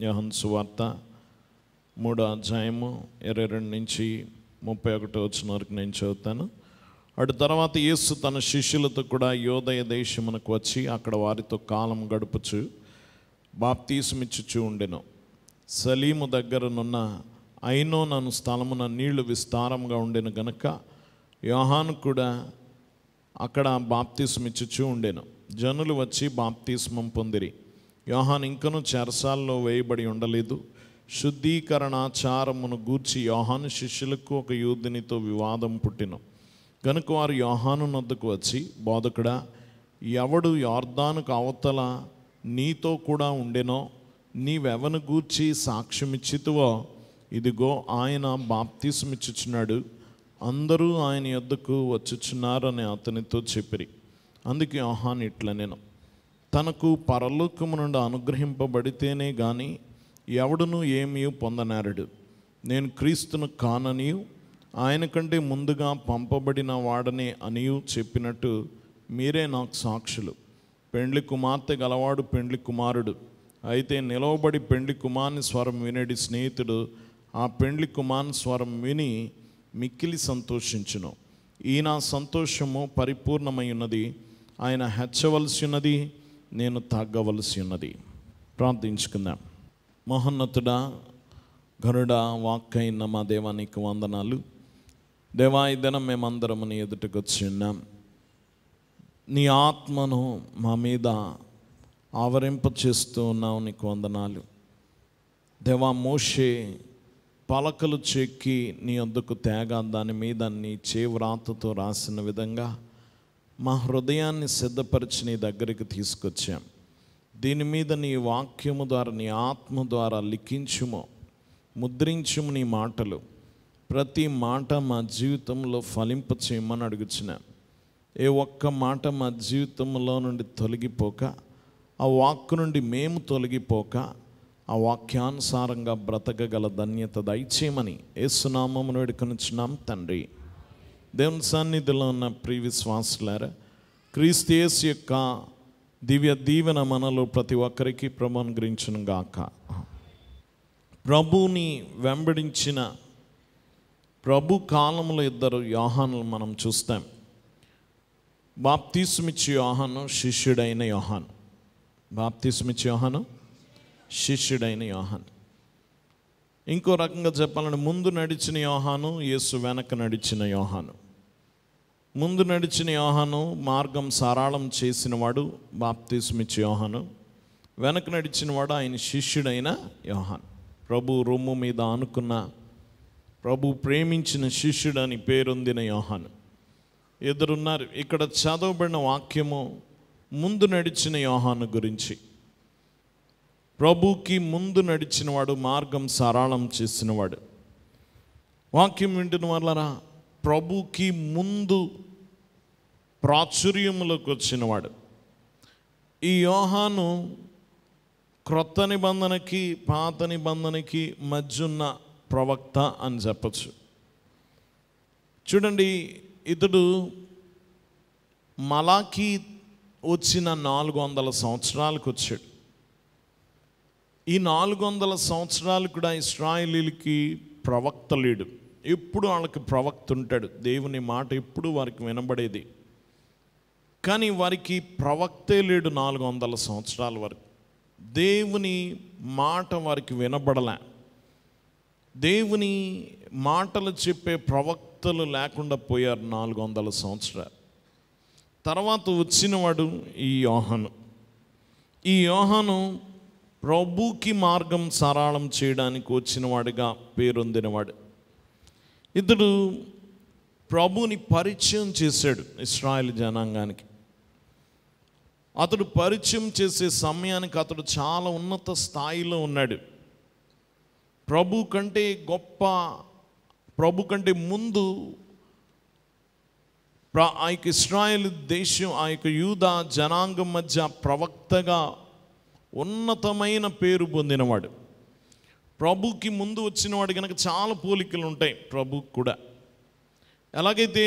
యోహాను సువార్త 3వ అధ్యాయము 22 నుంచి 31 వచ్చిన వరకు నేను చదువుతాను. అటు తర్వాత యేసు తన శిష్యులతో కూడా యోదయ దేశమునకు వచ్చి అక్కడ వారితో కాలం గడుపుచు బాప్తీసమిచ్చుచూ ఉండెను. సలీము దగ్గరనున్న ఐనోను అను స్థలమున నీళ్లు విస్తారంగా ఉండెను గనుక యోహాను కూడా అక్కడ బాప్తీసమిచ్చుచూ ఉండెను. జనులు వచ్చి బాప్తీస్మం పొందిరి. యోహాను ఇంకనూ చెరసాల్లో వేయబడి ఉండలేదు. శుద్ధీకరణాచారమును గూర్చి యోహాను శిష్యులకు ఒక యూదునితో వివాదం పుట్టిన కనుక వారు యోహాను నొద్దకు వచ్చి, బోధకుడా, ఎవడు యోర్దానుకు అవతల నీతో కూడా ఉండెనో నీవెవను గూర్చి సాక్ష్యమిచ్చితువో, ఇదిగో ఆయన బాప్తీసమిచ్చుచున్నాడు, అందరూ ఆయన యొద్దకు వచ్చుచున్నారని అతనితో చెప్పిరి. అందుకే యోహాను ఇట్లనెను, తనకు పరలోకము నుండి అనుగ్రహింపబడితేనే గాని ఎవడును ఏమీ పొందనేరడు. నేను క్రీస్తును కాననియు ఆయన కంటే ముందుగా పంపబడిన వాడనే అనియు చెప్పినట్టు మీరే నాకు సాక్షులు. పెండ్లి కుమార్తె గలవాడు పెండ్లి కుమారుడు. అయితే నిలవబడి పెండ్లి కుమారుని స్వరం వినేడి స్నేహితుడు ఆ పెండ్లి కుమారుని స్వరం విని మిక్కిలి సంతోషించును. ఈయన సంతోషము పరిపూర్ణమై ఉన్నది. ఆయన హెచ్చవలసి ఉన్నది, నేను తగ్గవలసి ఉన్నది. ప్రార్థించుకుందాం. మహోన్నతుడా, ఘనుడా, వాక్కైన మా దేవానికి వందనాలు. దేవా, ఈ దినం మేమందరం నీ ఎదుటకు వచ్చి ఉన్నాం. నీ ఆత్మను మా మీద ఆవరింప చేస్తూ ఉన్నావు, నీకు వందనాలు. దేవా, మోషే పలకలు చెక్కి నీ వద్దకు తేగా దాని మీద నీ చేవ్రాతతో రాసిన విధంగా మా హృదయాన్ని సిద్ధపరిచి నీ దగ్గరికి తీసుకొచ్చాం. దీని మీద నీ వాక్యము ద్వారా, నీ ఆత్మ ద్వారా లిఖించుము, ముద్రించుము నీ మాటలు. ప్రతి మాట మా జీవితంలో ఫలింప చేయమని అడుగుచున్నాం. ఏ ఒక్క మాట మా జీవితంలో నుండి తొలగిపోక, ఆ వాక్కు నుండి మేము తొలగిపోక, ఆ వాక్యానుసారంగా బ్రతకగల ధన్యత దయచేయమని యేసునామమును వేడుకొనుచున్నాం తండ్రి. దేవుని సన్నిధిలో ఉన్న ప్రియ విశ్వాసులారా, క్రీస్తు యేసు యొక్క దివ్య దీవెన మనలో ప్రతి ఒక్కరికి ప్రభువును అనుగ్రహించును గాక. ప్రభువుని వెంబడించిన ప్రభు కాలంలో ఇద్దరు యోహానులు మనం చూస్తాం. బాప్తీసమిచ్చి యోహాను, శిష్యుడైన యోహాను. బాప్తీసమిచ్చి యోహాను, శిష్యుడైన యోహాను. ఇంకో రకంగా చెప్పాలంటే ముందు నడిచిన యోహాను, యేసు వెనక నడిచిన యోహాను. ముందు నడిచిన యోహాను మార్గం సరళం చేసినవాడు బాప్తీసమిచ్చి యోహాను. వెనక నడిచినవాడు ఆయన శిష్యుడైన యోహాను. ప్రభు రొమ్ము మీద ఆనుకున్న, ప్రభు ప్రేమించిన శిష్యుడు అని పేరొందిన యోహాను. ఎదురున్నారు. ఇక్కడ చదవబడిన వాక్యము ముందు నడిచిన యోహాను గురించి. ప్రభుకి ముందు నడిచినవాడు, మార్గం సరళం చేసినవాడు. వాక్యం వింటున్న వాళ్ళరా, ప్రభుకి ముందు ప్రాచుర్యములోకి వచ్చినవాడు. ఈ యోహాను క్రొత్త నిబంధనకి పాత నిబంధనకి మధ్యున్న ప్రవక్త అని చెప్పచ్చు. చూడండి, ఇతడు మలాకి వచ్చిన 400 సంవత్సరాలకు వచ్చాడు. ఈ 400 సంవత్సరాలు కూడా ఇశ్రాయేలీలకి ప్రవక్త లేడు. ఎప్పుడు వాళ్ళకి ప్రవక్త ఉంటాడు. దేవుని మాట ఎప్పుడు వారికి వినబడేది. కానీ వారికి ప్రవక్తే లేడు 400 సంవత్సరాల వరకు. దేవుని మాట వారికి వినబడలే. దేవుని మాటలు చెప్పే ప్రవక్తలు లేకుండా పోయారు 400 సంవత్సరాలు. తర్వాత వచ్చినవాడు ఈ యోహాను. ఈ యోహాను ప్రభుకి మార్గం సరళం చేయడానికి వచ్చినవాడిగా పేరొందినవాడు. ఇతడు ప్రభుని పరిచయం చేశాడు ఇశ్రాయేలు జనాంగానికి. అతడు పరిచయం చేసే సమయానికి అతడు చాలా ఉన్నత స్థాయిలో ఉన్నాడు. ప్రభు కంటే గొప్ప, ప్రభు కంటే ముందు ఆ యొక్క ఇశ్రాయేలు దేశం, ఆ యొక్క యూదా జనాంగం మధ్య ప్రవక్తగా ఉన్నతమైన పేరు పొందినవాడు. ప్రభుకి ముందు వచ్చినవాడు కనుక చాలా పోలికలు ఉంటాయి ప్రభుకి కూడా. ఎలాగైతే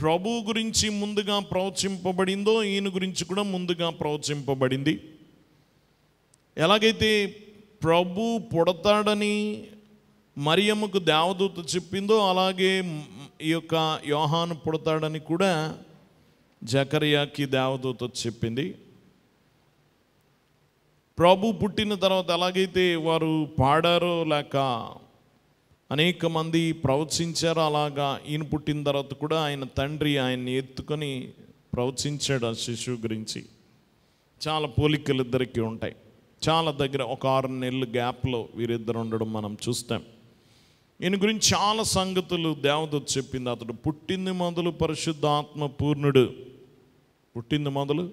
ప్రభు గురించి ముందుగా ప్రవచింపబడిందో ఈయన గురించి కూడా ముందుగా ప్రవచింపబడింది. ఎలాగైతే ప్రభు పుడతాడని మరియమ్మకు దేవదూత చెప్పిందో, అలాగే ఈ యొక్క యోహాను పుడతాడని కూడా జకర్యాకి దేవదూత చెప్పింది. ప్రభు పుట్టిన తర్వాత ఎలాగైతే వారు పాడారో లేక అనేక మంది ప్రవచించారో, అలాగా ఈయన పుట్టిన తర్వాత కూడా ఆయన తండ్రి ఆయన్ని ఎత్తుకొని ప్రవచించాడు ఆ శిశువు గురించి. చాలా పోలికలు ఇద్దరికి ఉంటాయి. చాలా దగ్గర ఒక 6 నెలల గ్యాప్లో వీరిద్దరు ఉండడం మనం చూస్తాం. ఈయన గురించి చాలా సంగతులు దేవదూత చెప్పింది. అతడు పుట్టింది మొదలు పరిశుద్ధాత్మ పూర్ణుడు, పుట్టింది మొదలు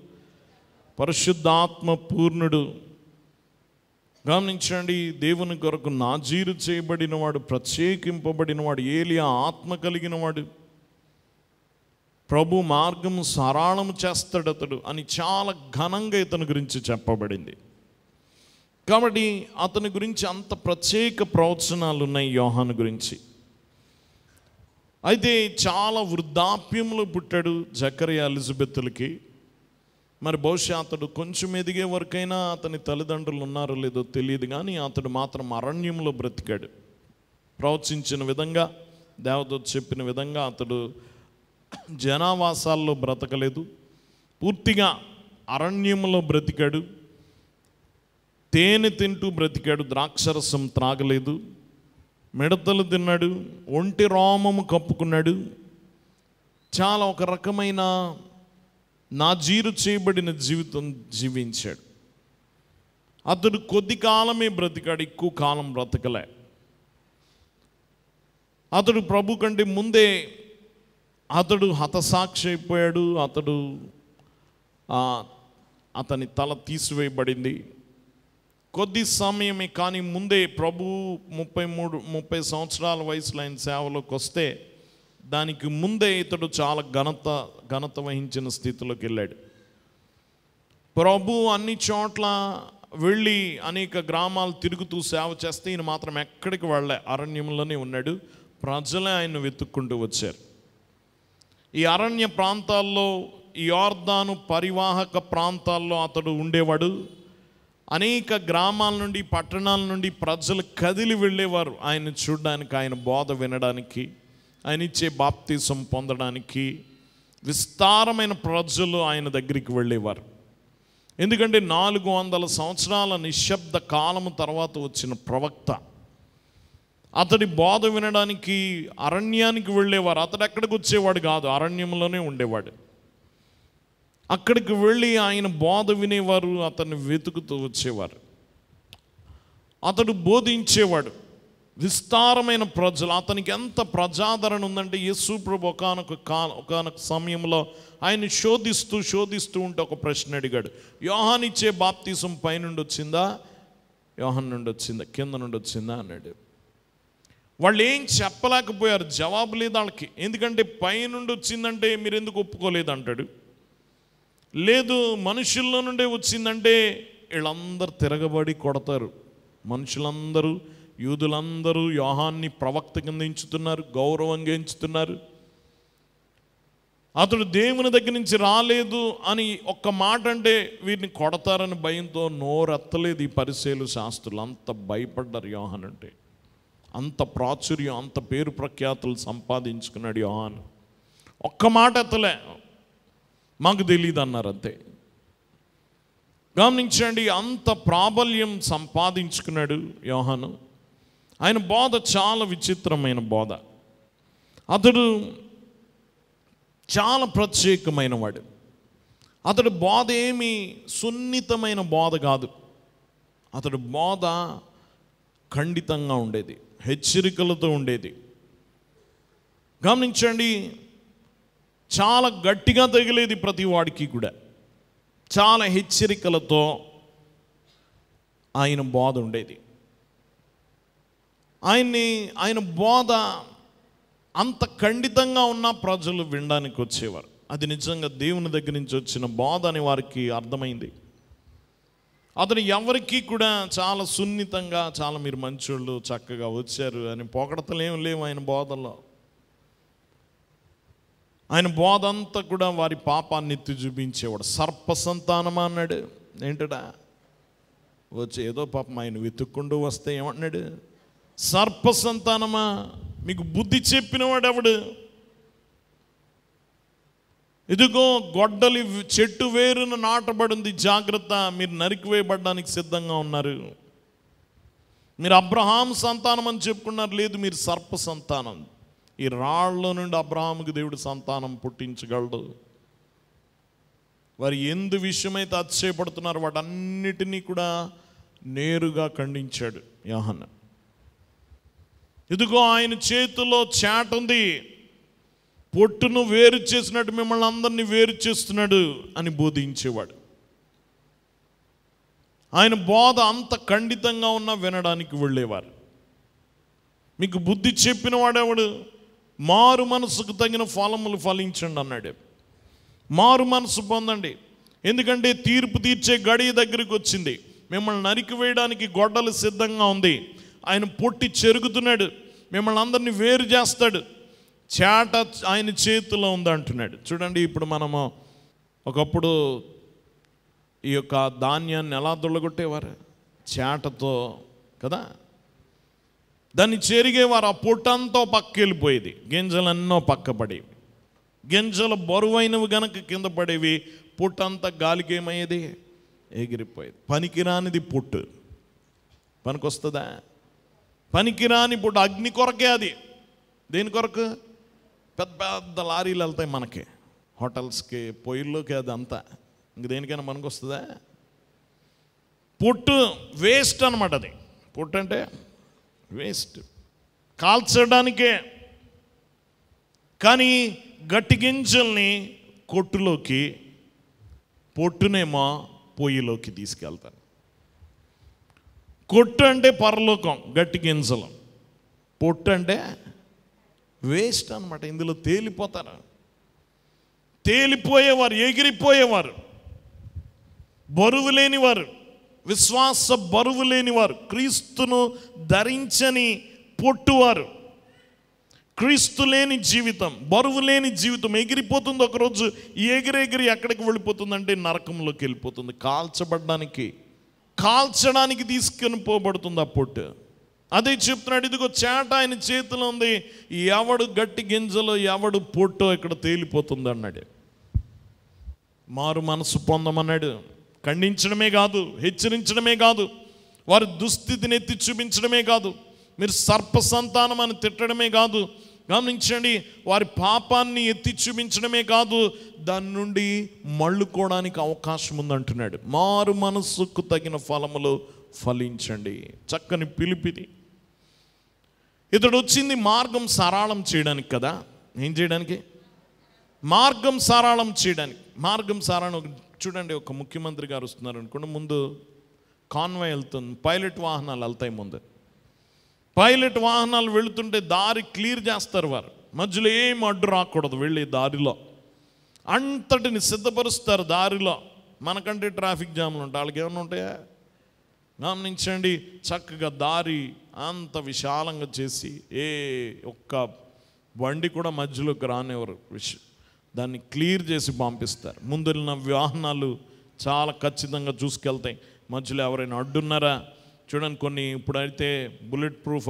పరిశుద్ధాత్మ పూర్ణుడు. గమనించండి, దేవుని కొరకు నాజీరు చేయబడినవాడు, ప్రత్యేకింపబడినవాడు, ఏలియా ఆత్మ కలిగినవాడు, ప్రభు మార్గము సరళము చేస్తాడు అతడు అని చాలా ఘనంగా ఇతని గురించి చెప్పబడింది. కాబట్టి అతని గురించి అంత ప్రత్యేక ప్రవచనాలు ఉన్నాయి యోహాను గురించి. అయితే చాలా వృద్ధాప్యంలో పుట్టాడు జకర్యా ఎలిజబెత్తులకి. మరి బహుశా అతడు కొంచెం ఎదిగే వరకైనా అతని తల్లిదండ్రులు ఉన్నారో లేదో తెలియదు, కానీ అతడు మాత్రం అరణ్యంలో బ్రతికాడు. ప్రవచించిన విధంగా, దేవదూత చెప్పిన విధంగా అతడు జనావాసాల్లో బ్రతకలేదు, పూర్తిగా అరణ్యంలో బ్రతికాడు. తేనె తింటూ బ్రతికాడు, ద్రాక్షరసం త్రాగలేదు, మిడతలు తిన్నాడు, ఒంటి రోమము కప్పుకున్నాడు. చాలా ఒక రకమైన నాజీరు చేయబడిన జీవితం జీవించాడు. అతడు కొద్ది కాలమే బ్రతికాడు, ఎక్కువ కాలం బ్రతకలే. అతడు ప్రభు కంటే ముందే అతడు హతసాక్షి అయిపోయాడు. అతని తల తీసివేయబడింది కొద్ది సమయమే, కానీ ముందే ప్రభు 30 సంవత్సరాల వయసులో ఆయన సేవలోకి వస్తే దానికి ముందే ఇతడు చాలా ఘనత వహించిన స్థితిలోకి వెళ్ళాడు. ప్రభు అన్ని చోట్ల వెళ్ళి అనేక గ్రామాలు తిరుగుతూ సేవ చేస్తే ఈయన మాత్రం ఎక్కడికి వెళ్ళే, అరణ్యంలోనే ఉన్నాడు. ప్రజలే ఆయన వెతుక్కుంటూ వచ్చారు. ఈ అరణ్య ప్రాంతాల్లో, ఈ యోర్దాను పరివాహక ప్రాంతాల్లో అతడు ఉండేవాడు. అనేక గ్రామాల నుండి, పట్టణాల నుండి ప్రజలు కదిలి వెళ్ళేవారు ఆయన చూడడానికి, ఆయన బోధ వినడానికి, ఆయన ఇచ్చే బాప్తిసం పొందడానికి. విస్తారమైన ప్రజలు ఆయన దగ్గరికి వెళ్ళేవారు. ఎందుకంటే 400 సంవత్సరాల నిశ్శబ్ద కాలము తర్వాత వచ్చిన ప్రవక్త. అతడి బోధ వినడానికి అరణ్యానికి వెళ్ళేవారు. అతడు ఎక్కడికి వచ్చేవాడు కాదు, అరణ్యంలోనే ఉండేవాడు. అక్కడికి వెళ్ళి ఆయన బోధ వినేవారు, అతన్ని వెతుకుతూ వచ్చేవారు. అతడు బోధించేవాడు. విస్తారమైన ప్రజలు, అతనికి ఎంత ప్రజాదరణ ఉందంటే, యేసు ప్రభు ఒకానొక సమయంలో ఆయన శోధిస్తూ ఉంటే ఒక ప్రశ్న అడిగాడు. యోహాను ఇచ్చే బాప్తిసం పైనుండి వచ్చిందా, యోహాను నుండి వచ్చిందా, కింద నుండి వచ్చిందా అన్నాడు. వాళ్ళు ఏం చెప్పలేకపోయారు, జవాబు లేదు వాళ్ళకి. ఎందుకంటే పైనుండి వచ్చిందంటే మీరు ఎందుకు ఒప్పుకోలేదు అంటాడు. లేదు మనుషుల్లో నుండే వచ్చిందంటే వీళ్ళందరూ తిరగబడి కొడతారు. మనుషులందరూ, యూదులందరూ యోహాన్ని ప్రవక్త కింద ఎంచుతున్నారు, గౌరవంగా ఎంచుతున్నారు. అతడు దేవుని దగ్గర నుంచి రాలేదు అని ఒక్క మాట అంటే వీరిని కొడతారని భయంతో నోరెత్తలేదు ఈ పరిసయ్యులు, శాస్త్రులు. అంత భయపడ్డారు యోహాను అంటే. అంత ప్రాచుర్యం, అంత పేరు ప్రఖ్యాతులు సంపాదించుకున్నాడు యోహాను. ఒక్క మాట ఎత్తలే, మాకు తెలియదు అన్నారు అంతే. గమనించండి, అంత ప్రాబల్యం సంపాదించుకున్నాడు యోహాను. ఆయన బోధ చాలా విచిత్రమైన బోధ. అతడు చాలా ప్రత్యేకమైన వాడు. అతడు బోధ ఏమి సున్నితమైన బోధ కాదు. అతడు బోధ ఖండితంగా ఉండేది, హెచ్చరికలతో ఉండేది. గమనించండి, చాలా గట్టిగా తగిలేది ప్రతి వాడికి కూడా. చాలా హెచ్చరికలతో ఆయన బోధ ఉండేది. ఆయన బోధ అంత ఖండితంగా ఉన్న ప్రజలు వినడానికి వచ్చేవారు. అది నిజంగా దేవుని దగ్గర నుంచి వచ్చిన బోధ అని వారికి అర్థమైంది. అతను ఎవరికి కూడా చాలా సున్నితంగా, చాలా మీరు మంచోళ్ళు, చక్కగా వచ్చారు అని పొగడతలేం లేవు ఆయన బోధలో. ఆయన బోధ అంతా కూడా వారి పాపాన్ని ఎత్తి చూపించేవాడు. సర్ప సంతానమా అన్నాడు. ఏంటడా వచ్చి ఏదో పాపం ఆయన వెతుక్కుంటూ వస్తే ఏమంటున్నాడు, సర్ప సంతానమా మీకు బుద్ధి చెప్పినవాడు ఎవడు? ఇదిగో గొడ్డలి చెట్టు వేరున నాటబడింది, జాగ్రత్త, మీరు నరికివేయబడడానికి సిద్ధంగా ఉన్నారు. మీరు అబ్రహాం సంతానం అని చెప్పుకున్నారు, లేదు మీరు సర్ప సంతానం. ఈ రాళ్ళలో నుండి అబ్రహాముకి దేవుడు సంతానం పుట్టించగలడు. వారు ఎందు విషయమైతే అతిశయపడుతున్నారు వాటన్నిటినీ కూడా నేరుగా ఖండించాడు యోహన్న. ఇదిగో ఆయన చేతిలో చాట ఉంది, పొట్టును వేరు చేసినట్టు మిమ్మల్ని అందరినీ వేరు చేస్తున్నాడు అని బోధించేవాడు. ఆయన బోధ అంత ఖండితంగా ఉన్నా వినడానికి వెళ్ళేవారు. మీకు బుద్ధి చెప్పిన వాడెవడు? మారు మనసుకు తగిన ఫలములు ఫలించండి అన్నాడు. మారు మనసు పొందండి, ఎందుకంటే తీర్పు తీర్చే గడియ దగ్గరికి వచ్చింది. మిమ్మల్ని నరికి వేయడానికి గొడ్డలు సిద్ధంగా ఉంది. ఆయన పొట్టి చెరుగుతున్నాడు, మిమ్మల్ని అందరినీ వేరు చేస్తాడు. చాట ఆయన చేతిలో ఉంది అంటున్నాడు. చూడండి, ఇప్పుడు మనము ఒకప్పుడు ఈ యొక్క ధాన్యాన్ని ఎలా దొల్లగొట్టేవారు? చాటతో కదా, దాన్ని చెరిగేవారు. ఆ పొట్టంతా పక్క వెళ్ళిపోయేది, గింజలన్నో పక్క పడేవి. గింజలు బరువైనవి గనక కింద పడేవి, పొట్టంతా గాలికి ఏమయ్యేది? ఎగిరిపోయేది. పనికిరానిది పొట్టు పనికొస్తుందా? పనికిరాని పొట్టు అగ్ని కొరకే. అది దేని కొరకు? పెద్ద పెద్ద లారీలు వెళ్తాయి మనకి, హోటల్స్కి, పొయ్యిల్లోకి, అది అంతా. ఇంక దేనికైనా మనకు వస్తుందా? పొట్టు వేస్ట్ అనమాట. అది పొట్టు అంటే వేస్ట్, కాల్చడానికే. కానీ గట్టి గింజల్ని కొట్టులోకి, పొట్టునేమో పొయ్యిలోకి తీసుకెళ్తాను. కొట్టు అంటే పరలోకం, గట్టి గింజలు. పొట్టు అంటే వేస్ట్ అనమాట. ఇందులో తేలిపోతారు, తేలిపోయేవారు, ఎగిరిపోయేవారు, బరువు లేనివారు, విశ్వాస బరువు లేనివారు, క్రీస్తును ధరించని పొట్టువారు. క్రీస్తు లేని జీవితం, బరువు లేని జీవితం ఎగిరిపోతుంది. ఒకరోజు ఎగిరెగిరి ఎక్కడికి వెళ్ళిపోతుందంటే నరకంలోకి వెళ్ళిపోతుంది. కాల్చడానికి తీసుకొని పోబడుతుంది ఆ పొట్టు. అదే చెప్తున్నాడు, ఇదిగో చాట ఆయన చేతిలో ఉంది, ఎవడు గట్టి గింజలో ఎవడు పొట్టో ఇక్కడ తేలిపోతుంది అన్నాడు. మారు మనసు పొందమన్నాడు. ఖండించడమే కాదు, హెచ్చరించడమే కాదు, వారి దుస్థితిని ఎత్తి చూపించడమే కాదు, మీరు సర్ప సంతానం అని తిట్టడమే కాదు, గమనించండి, వారి పాపాన్ని ఎత్తి చూపించడమే కాదు, దాని నుండి మళ్ళుకోవడానికి అవకాశం ఉందంటున్నాడు. మారు మనసుకు తగిన ఫలములు ఫలించండి. చక్కని పిలిపిది. ఇతడు వచ్చింది మార్గం సరళం చేయడానికి కదా. ఏం చేయడానికి? మార్గం సరళం చేయడానికి. మార్గం సరళం. చూడండి, ఒక ముఖ్యమంత్రి గారు వస్తున్నారు అనుకోండి, ముందు కాన్వాయ్ వెళ్తుంది, పైలట్ వాహనాలు వెళ్తాయి ముందు. పైలట్ వాహనాలు వెళుతుంటే దారి క్లియర్ చేస్తారు వారు, మధ్యలో ఏం అడ్డు రాకూడదు. వెళ్ళే దారిలో అంతటిని సిద్ధపరుస్తారు. దారిలో మనకంటే ట్రాఫిక్ జామ్లు ఉంటాయి, వాళ్ళకి ఏమైనా ఉంటాయా? గమనించండి, చక్కగా దారి అంత విశాలంగా చేసి ఏ ఒక్క బండి కూడా మధ్యలోకి రానివ్వరు, దాన్ని క్లియర్ చేసి పంపిస్తారు. ముందున్న వాహనాలు చాలా ఖచ్చితంగా చూసుకెళ్తాయి. మధ్యలో ఎవరైనా అడ్డున్నారా చూడండి. కొన్ని ఇప్పుడైతే బుల్లెట్ ప్రూఫ్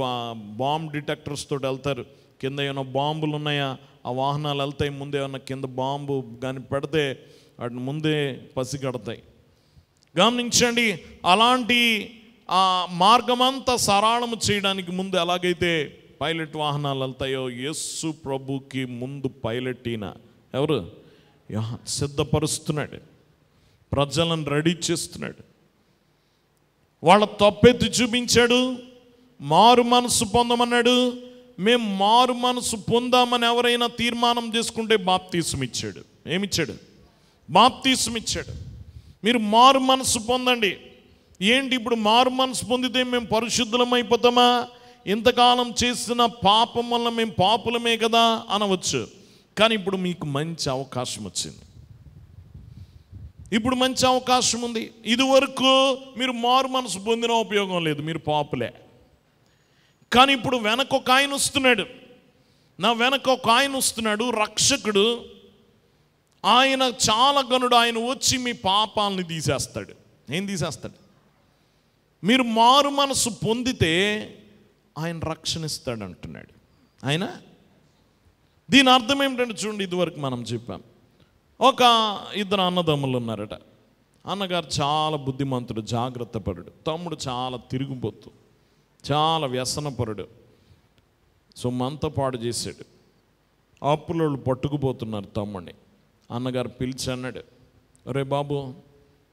బాంబ్ డిటెక్టర్స్ తోటి వెళ్తారు. కింద ఏమైనా బాంబులు ఉన్నాయా, ఆ వాహనాలు వెళ్తాయి. ముందే ఏమన్నా కింద బాంబు కానీ పెడితే వాటిని ముందే పసిగడతాయి. గమనించండి, అలాంటి ఆ మార్గమంతా సరళము చేయడానికి ముందు ఎలాగైతే పైలట్ వాహనాలు వెళ్తాయో, యేసు ప్రభుకి ముందు పైలట్ ఈయన ఎవరు? సిద్ధపరుస్తున్నాడు, ప్రజలను రెడీ చేస్తున్నాడు. వాళ్ళ తప్పెత్తి చూపించాడు, మారు మనసు పొందమన్నాడు. మేము మారు మనసు పొందామని ఎవరైనా తీర్మానం చేసుకుంటే బాప్తీసం ఇచ్చాడు. ఏమిచ్చాడు? బాప్తీసం ఇచ్చాడు. మీరు మారు మనసు పొందండి. ఏంటి ఇప్పుడు మారు మనసు పొందితే మేము పరిశుద్ధులం అయిపోతామా? ఇంతకాలం చేసిన పాపం వల్ల మేము పాపులమే కదా అనవచ్చు. కానీ ఇప్పుడు మీకు మంచి అవకాశం వచ్చింది. ఇప్పుడు మంచి అవకాశం ఉంది. ఇదివరకు మీరు మారు మనసు పొందిన ఉపయోగం లేదు, మీరు పాపులే. కానీ ఇప్పుడు వెనక ఒక ఆయన వస్తున్నాడు, నా వెనక ఒక ఆయన వస్తున్నాడు, రక్షకుడు. ఆయన చాలా గనుడు. ఆయన వచ్చి మీ పాపాలని తీసేస్తాడు. ఏం తీసేస్తాడు? మీరు మారు మనసు పొందితే ఆయన రక్షణ ఇస్తాడు అంటున్నాడు ఆయన. దీని అర్థం ఏమిటంటే చూడండి, ఇదివరకు మనం చెప్పాం, ఒక ఇద్దరు అన్నదమ్ములు ఉన్నారట. అన్నగారు చాలా బుద్ధిమంతుడు, జాగ్రత్త పరుడు. తమ్ముడు చాలా తిరుగుబోతు, చాలా వ్యసనపరుడు. సొమ్మంతా పాడు చేశాడు. అప్పులోళ్ళు పట్టుకుపోతున్నారు తమ్ముడిని. అన్నగారు పిలిచి అన్నాడు, రే బాబు,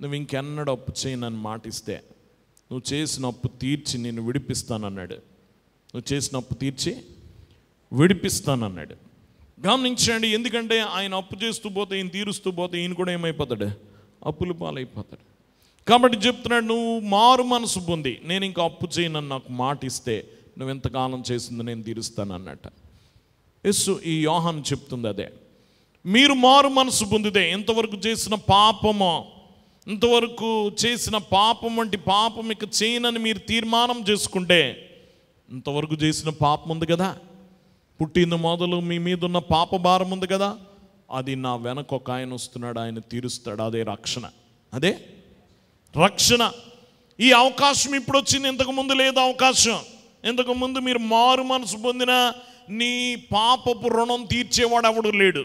నువ్వు ఇంకెన్నడూ అప్పు చేయనని మాటిస్తే నువ్వు చేసిన అప్పు తీర్చి నేను విడిపిస్తానన్నాడు. నువ్వు చేసిన అప్పు తీర్చి విడిపిస్తానన్నాడు. గమనించండి, ఎందుకంటే ఆయన అప్పు చేస్తూ పోతే, ఈయన తీరుస్తూ పోతే ఈయన కూడా ఏమైపోతాడు, అప్పులు పాలైపోతాడు. కాబట్టి చెప్తున్నాడు, నువ్వు మారు మనసు పొంది నేను ఇంకా అప్పు చేయనని నాకు మాట ఇస్తే నువ్వు ఎంతకాలం చేసిందో నేను తీరుస్తాను అన్నట్ట. యేసు ఈ యోహాను చెప్తుంది అదే. మీరు మారు మనసు పొందితే ఇంతవరకు చేసిన పాపమో, ఇంతవరకు చేసిన పాపం వంటి పాపం ఇక చేయనని మీరు తీర్మానం చేసుకుంటే, ఇంతవరకు చేసిన పాపం ఉంది కదా, పుట్టిన మొదలు మీ మీద ఉన్న పాప భారం ఉంది కదా, అది నా వెనక ఒక ఆయన వస్తున్నాడు, ఆయన తీరుస్తాడు. అదే రక్షణ, అదే రక్షణ. ఈ అవకాశం ఇప్పుడు వచ్చింది, ఇంతకుముందు లేదు అవకాశం. ఇంతకుముందు మీరు మారు మనసు పొందిన నీ పాపపు రుణం తీర్చేవాడు ఎవడు లేడు.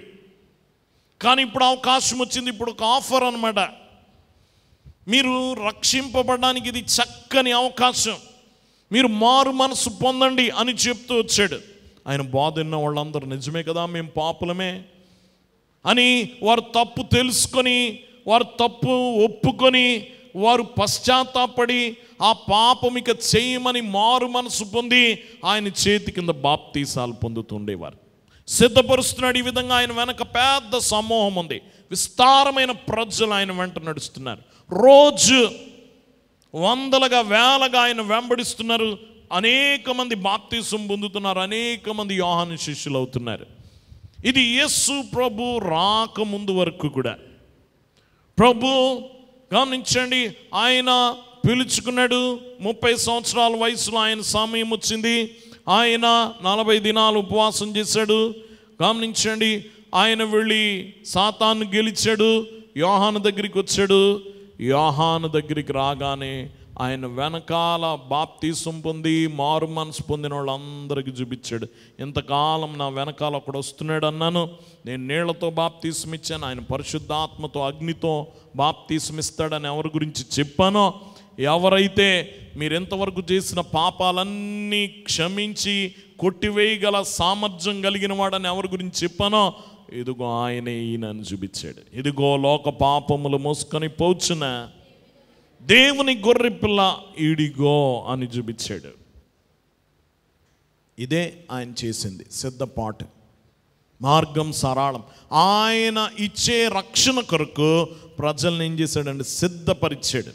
కానీ ఇప్పుడు అవకాశం వచ్చింది, ఇప్పుడు ఒక ఆఫర్ అన్నమాట. మీరు రక్షింపబడడానికి ఇది చక్కని అవకాశం. మీరు మారు మనసు పొందండి అని చెప్తూ వచ్చాడు. ఆయన బోధ విన్న వాళ్ళందరూ నిజమే కదా, మేము పాపులమే అని వారు తప్పు తెలుసుకొని, వారు తప్పు ఒప్పుకొని, వారు పశ్చాత్తాపడి ఆ పాపం ఇక చేయమని మారు మనసు పొంది ఆయన చేతి కింద బాప్తీసాలు పొందుతుండేవారు. సిద్ధపరుస్తున్నాడు. ఈ విధంగా ఆయన వెనక పెద్ద సమూహం ఉంది, విస్తారమైన ప్రజలు ఆయన వెంట నడుస్తున్నారు. రోజు వందలుగా వేలగా ఆయన వెంబడిస్తున్నారు. అనేక మంది బాప్తీసం పొందుతున్నారు, అనేక మంది యోహాను శిష్యులు అవుతున్నారు. ఇది యేసు ప్రభు రాకముందు వరకు కూడా. ప్రభు గమనించండి, ఆయన పిలుచుకున్నాడు. 30 సంవత్సరాల వయసులో ఆయన సమయం వచ్చింది. ఆయన 40 దినాలు ఉపవాసం చేశాడు. గమనించండి, ఆయన వెళ్ళి సాతాను గెలిచాడు. యోహాను దగ్గరికి వచ్చాడు. యోహాను దగ్గరికి రాగానే ఆయన వెనకాల బాప్తీసం పొంది మారు మనసు పొందిన వాళ్ళందరికీ చూపించాడు. ఇంతకాలం నా వెనకాల ఒకడు వస్తున్నాడు అన్నాను, నేను నీళ్లతో బాప్తీసం ఇచ్చాను, ఆయన పరిశుద్ధాత్మతో అగ్నితో బాప్తీసం ఇస్తాడని ఎవరి గురించి చెప్పానో, ఎవరైతే మీరెంతవరకు చేసిన పాపాలన్నీ క్షమించి కొట్టివేయగల సామర్థ్యం కలిగిన వాడని ఎవరి గురించి చెప్పానో, ఇదిగో ఆయనే ఈయనని చూపించాడు. ఇదిగో లోక పాపములు మోసుకొని పోచున దేవుని గొర్రె పిల్ల ఈడిగో అని చూపించాడు. ఇదే ఆయన చేసింది సిద్ధపాటు, మార్గం సరళం. ఆయన ఇచ్చే రక్షణ కొరకు ప్రజల్ని ఏం చేశాడంటే సిద్ధపరిచాడు.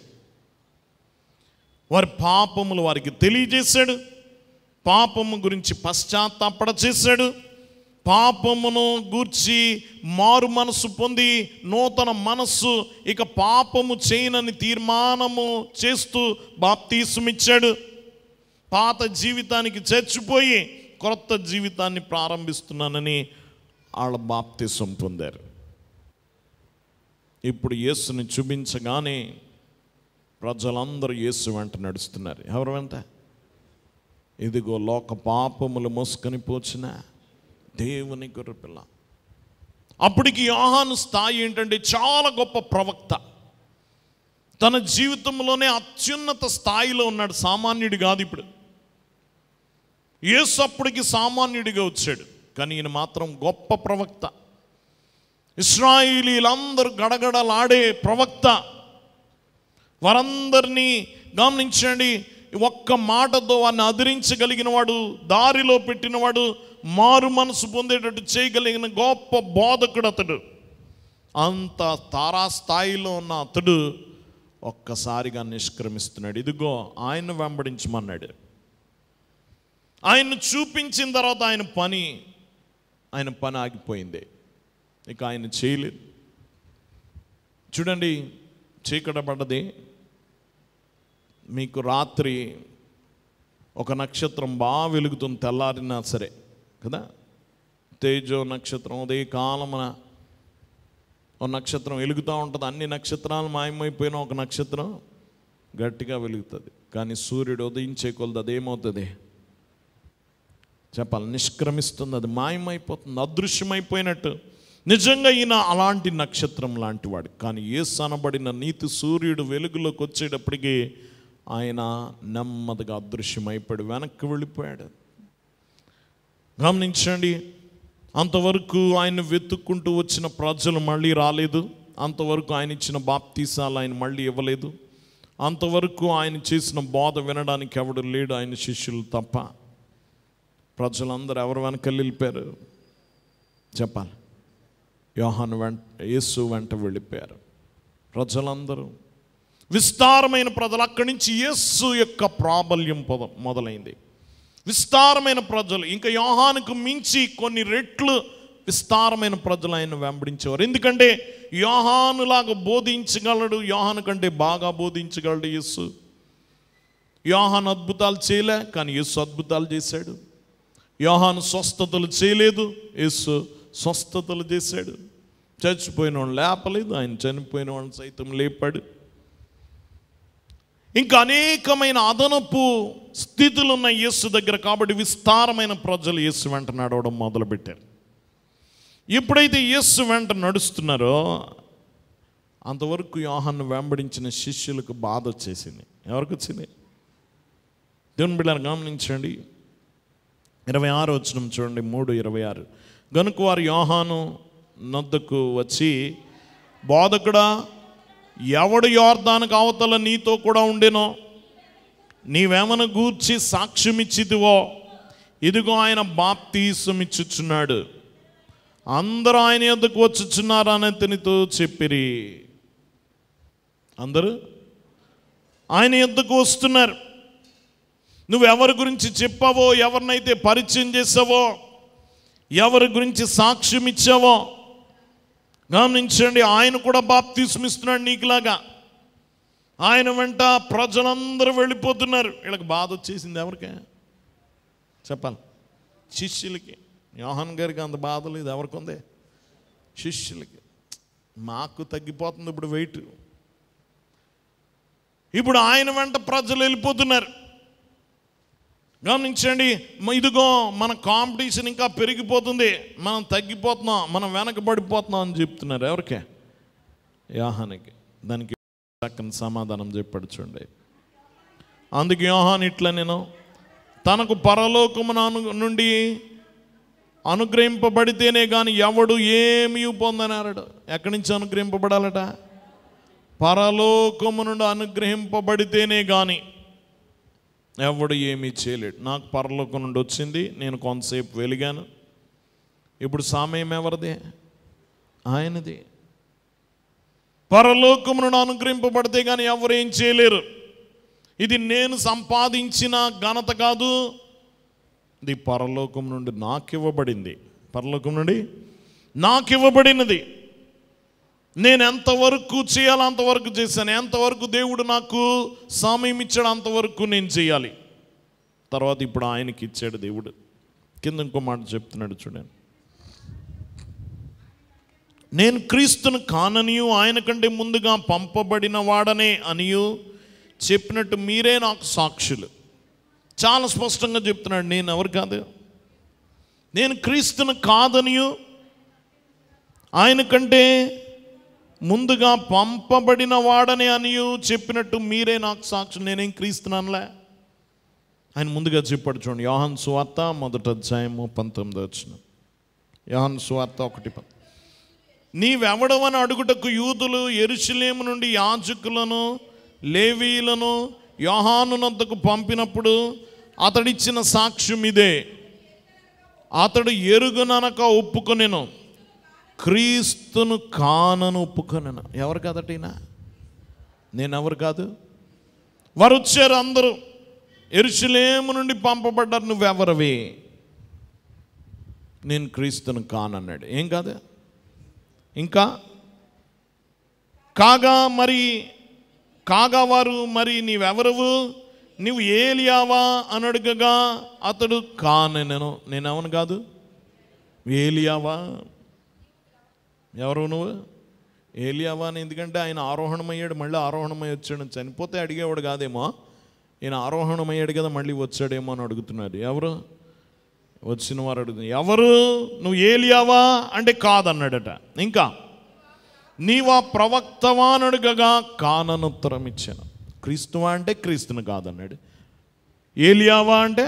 వారి పాపములు వారికి తెలియజేశాడు, పాపము గురించి పశ్చాత్తాపడ చేశాడు, పాపమును గూర్చి మారు మనసు పొంది నూతన మనస్సు, ఇక పాపము చేయనని తీర్మానము చేస్తూ బాప్తీసం ఇచ్చాడు. పాత జీవితానికి చచ్చిపోయి కొత్త జీవితాన్ని ప్రారంభిస్తున్నానని వాళ్ళ బాప్తీసం పొందారు. ఇప్పుడు యేసుని చూపించగానే ప్రజలందరూ యేసు వెంట నడుస్తున్నారు. ఎవరు వెంట? ఇదిగో లోక పాపములు మోసుకొని పోచిన దేవుని గొర్రెపిల్ల. అప్పటికి యోహాను స్థాయి ఏంటంటే చాలా గొప్ప ప్రవక్త. తన జీవితంలోనే అత్యున్నత స్థాయిలో ఉన్నాడు, సామాన్యుడు కాదు. ఇప్పుడు యేసు అప్పటికి సామాన్యుడిగా వచ్చాడు, కానీ ఈయన మాత్రం గొప్ప ప్రవక్త. ఇశ్రాయేలీలందరూ గడగడలాడే ప్రవక్త. వారందరినీ గమనించండి, ఒక్క మాటతో వారిని అదిరించగలిగిన వాడు, దారిలో పెట్టినవాడు, మారు మనసు పొందేటట్టు చేయగలిగిన గొప్ప బోధకుడు అతడు. అంత తారాస్థాయిలో ఉన్న అతడు ఒక్కసారిగా నిష్క్రమిస్తున్నాడు. ఇదిగో ఆయన వెంబడించమన్నాడు. ఆయన్ను చూపించిన తర్వాత ఆయన పని ఆగిపోయింది, ఇక ఆయన చేయలేదు. చూడండి, చీకటపడ్డది. మీకు రాత్రి ఒక నక్షత్రం బాగా వెలుగుతుంది, తెల్లారినా సరే కదా. తేజో నక్షత్రం ఉదయ కాలమున ఒక నక్షత్రం వెలుగుతూ ఉంటుంది. అన్ని నక్షత్రాలు మాయమైపోయిన ఒక నక్షత్రం గట్టిగా వెలుగుతుంది. కానీ సూర్యుడు ఉదయించే కొలది అదేమవుతుంది చెప్పాలి, నిష్క్రమిస్తుంది, అది మాయమైపోతుంది, అదృశ్యమైపోయినట్టు. నిజంగా ఈయన అలాంటి నక్షత్రం లాంటి వాడు. కానీ యేసు అనబడిన నీతి సూర్యుడు వెలుగులోకి వచ్చేటప్పటికి ఆయన నెమ్మదిగా అదృశ్యమైపోయాడు, వెనక్కి వెళ్ళిపోయాడు. గమనించండి, అంతవరకు ఆయన వెతుక్కుంటూ వచ్చిన ప్రజలు మళ్ళీ రాలేదు. అంతవరకు ఆయన ఇచ్చిన బాప్తీసాలు ఆయన మళ్ళీ ఇవ్వలేదు. అంతవరకు ఆయన చేసిన బోధ వినడానికి ఎవడు లేడు, ఆయన శిష్యులు తప్ప. ప్రజలందరూ ఎవరు వెనకాల వెళ్ళిపోయారు చెప్పాలి, యోహాను వెంట, యేసు వెంట వెళ్ళిపోయారు ప్రజలందరూ, విస్తారమైన ప్రజలు. అక్కడి నుంచి యేసు యొక్క ప్రాబల్యం మొదలైంది. విస్తారమైన ప్రజలు, ఇంకా యోహానుకు మించి కొన్ని రెట్లు విస్తారమైన ప్రజలు ఆయన వెంబడించేవారు. ఎందుకంటే యోహానులాగా బోధించగలడు, యోహాను కంటే బాగా బోధించగలడు యేసు. యోహాను అద్భుతాలు చేయలే, కానీ యేసు అద్భుతాలు చేశాడు. యోహాను స్వస్థతలు చేయలేదు, యేసు స్వస్థతలు చేశాడు. చచ్చిపోయిన వాళ్ళు లేపలేదు, ఆయన చనిపోయిన వాళ్ళని సైతం లేపాడు. ఇంకా అనేకమైన అదనపు స్థితులు ఉన్న యేసు దగ్గర. కాబట్టి విస్తారమైన ప్రజలు యేసు వెంట నడవడం మొదలుపెట్టారు. ఎప్పుడైతే యేసు వెంట నడుస్తున్నారో అంతవరకు యోహాను వెంబడించిన శిష్యులకు బాధ వచ్చేసింది. ఎవరికి వచ్చింది? దేవుని బిడ్డలారా గమనించండి, 26 వచనం చూడండి, 3:26. గనుక వారు యోహాను నొద్దకు వచ్చి, బోధకుడా, ఎవడు యోర్దానుకు అవతల నీతో కూడా ఉండేనో, నీవేమను గూర్చి సాక్ష్యం ఇచ్చితివో, ఇదిగో ఆయన బాప్తీసమిచ్చుచున్నాడు, అందరూ ఆయన యొద్దకు వచ్చుచున్నారు అని అతనితో చెప్పిరి. అందరూ ఆయన యొద్దకు వస్తున్నారు. నువ్వెవరి గురించి చెప్పావో, ఎవరినైతే పరిచయం చేసావో, ఎవరి గురించి సాక్ష్యం ఇచ్చావో గమనించండి, ఆయన కూడా బాప్తీసమిస్తున్నాడు నీకులాగా. ఆయన వెంట ప్రజలందరూ వెళ్ళిపోతున్నారు. వీళ్ళకి బాధ వచ్చేసింది. ఎవరికే చెప్పాలి? శిష్యులకి. యోహాన్ గారికి అంత బాధ లేదు, ఎవరికి ఉంది? శిష్యులకి. మాకు తగ్గిపోతుంది ఇప్పుడు వెయిట్. ఇప్పుడు ఆయన వెంట ప్రజలు వెళ్ళిపోతున్నారు. గమనించండి, ఇదిగో మన కాంపిటీషన్ ఇంకా పెరిగిపోతుంది, మనం తగ్గిపోతున్నాం, మనం వెనకబడిపోతున్నాం అని చెప్తున్నారు. ఎవరికే? యోహానుకి. దానికి చక్కని సమాధానం చెప్పాడు చూడండి. అందుకే యోహాను ఇట్లా, నేను తనకు పరలోకము నుండి అనుగ్రహింపబడితేనే కానీ ఎవడు ఏమీ పొందనారడు. ఎక్కడి నుంచి అనుగ్రహింపబడాలట? పరలోకము నుండి అనుగ్రహింపబడితేనే కానీ ఎవడు ఏమీ చేయలేడు. నాకు పరలోకం నుండి వచ్చింది, నేను కొంతసేపు వెలిగాను. ఇప్పుడు సమయం ఎవరిది? ఆయనది. పరలోకము నుండి అనుగ్రహింపబడితే కానీ ఎవరు ఏం చేయలేరు. ఇది నేను సంపాదించిన ఘనత కాదు, ఇది పరలోకం నుండి నాకు ఇవ్వబడింది. పరలోకం నుండి నాకు ఇవ్వబడినది. నేను ఎంతవరకు చేయాలో అంతవరకు చేశాను. ఎంతవరకు దేవుడు నాకు సమయం ఇచ్చాడు అంతవరకు నేను చేయాలి. తర్వాత ఇప్పుడు ఆయనకి ఇచ్చాడు దేవుడు. కింద ఇంకో మాట చెప్తున్నాడు చూడండి, నేను క్రీస్తును కాననియు ఆయన కంటే ముందుగా పంపబడిన వాడనే అనియు చెప్పినట్టు మీరే నాకు సాక్షులు. చాలా స్పష్టంగా చెప్తున్నాడు, నేను ఎవరు కాదు, నేను క్రీస్తును కాదనియు ఆయన కంటే ముందుగా పంపబడిన వాడని అనియు చెప్పినట్టు మీరే నాకు సాక్షులు. నేనేం క్రీస్తునలే, ఆయన ముందుగా చెప్పాడు చూడండి. యోహాను సువార్త 1:19. యోహాను సువార్త 1:10. నీవెవడవని అడుగుటకు యూదులు యెరూషలేము నుండి యాజకులను లేవీయులను యోహాను నొద్దకు పంపినప్పుడు అతడిచ్చిన సాక్ష్యం ఇదే, అతడు ఎరుగుననక ఒప్పుకొనెను, క్రీస్తును కానను ఒప్పుకొనెను. ఎవరు కాదటైనా? నేనెవరు కాదు. వారు వచ్చారు, అందరూ యెరూషలేము నుండి పంపబడ్డారు. నువ్వెవరివి? నేను క్రీస్తును కానన్నాడు. ఏం కాదు. ఇంకా కాగా వారు మరి నీవెవరవు, నువ్వు ఏలియావా అని అడగగా అతడు కానెను. నేనెవను కాదు. ఏలియావా? ఎవరు నువ్వు? ఏలియావా అని. ఎందుకంటే ఆయన ఆరోహణమయ్యాడు, మళ్ళీ ఆరోహణమై వచ్చాడు. చనిపోతే అడిగేవాడు కాదేమో, ఈయన ఆరోహణమయ్యాడు కదా, మళ్ళీ వచ్చాడేమో అని అడుగుతున్నారు. ఎవరు వచ్చిన వారు అడుగుతున్నారు, ఎవరు నువ్వు ఏలియావా అంటే కాదన్నాడట. ఇంకా నీవా ప్రవక్తవా అని అడగగా కానని ఉత్తరం ఇచ్చాను. క్రీస్తువా అంటే క్రీస్తుని కాదన్నాడు. ఏలియావా అంటే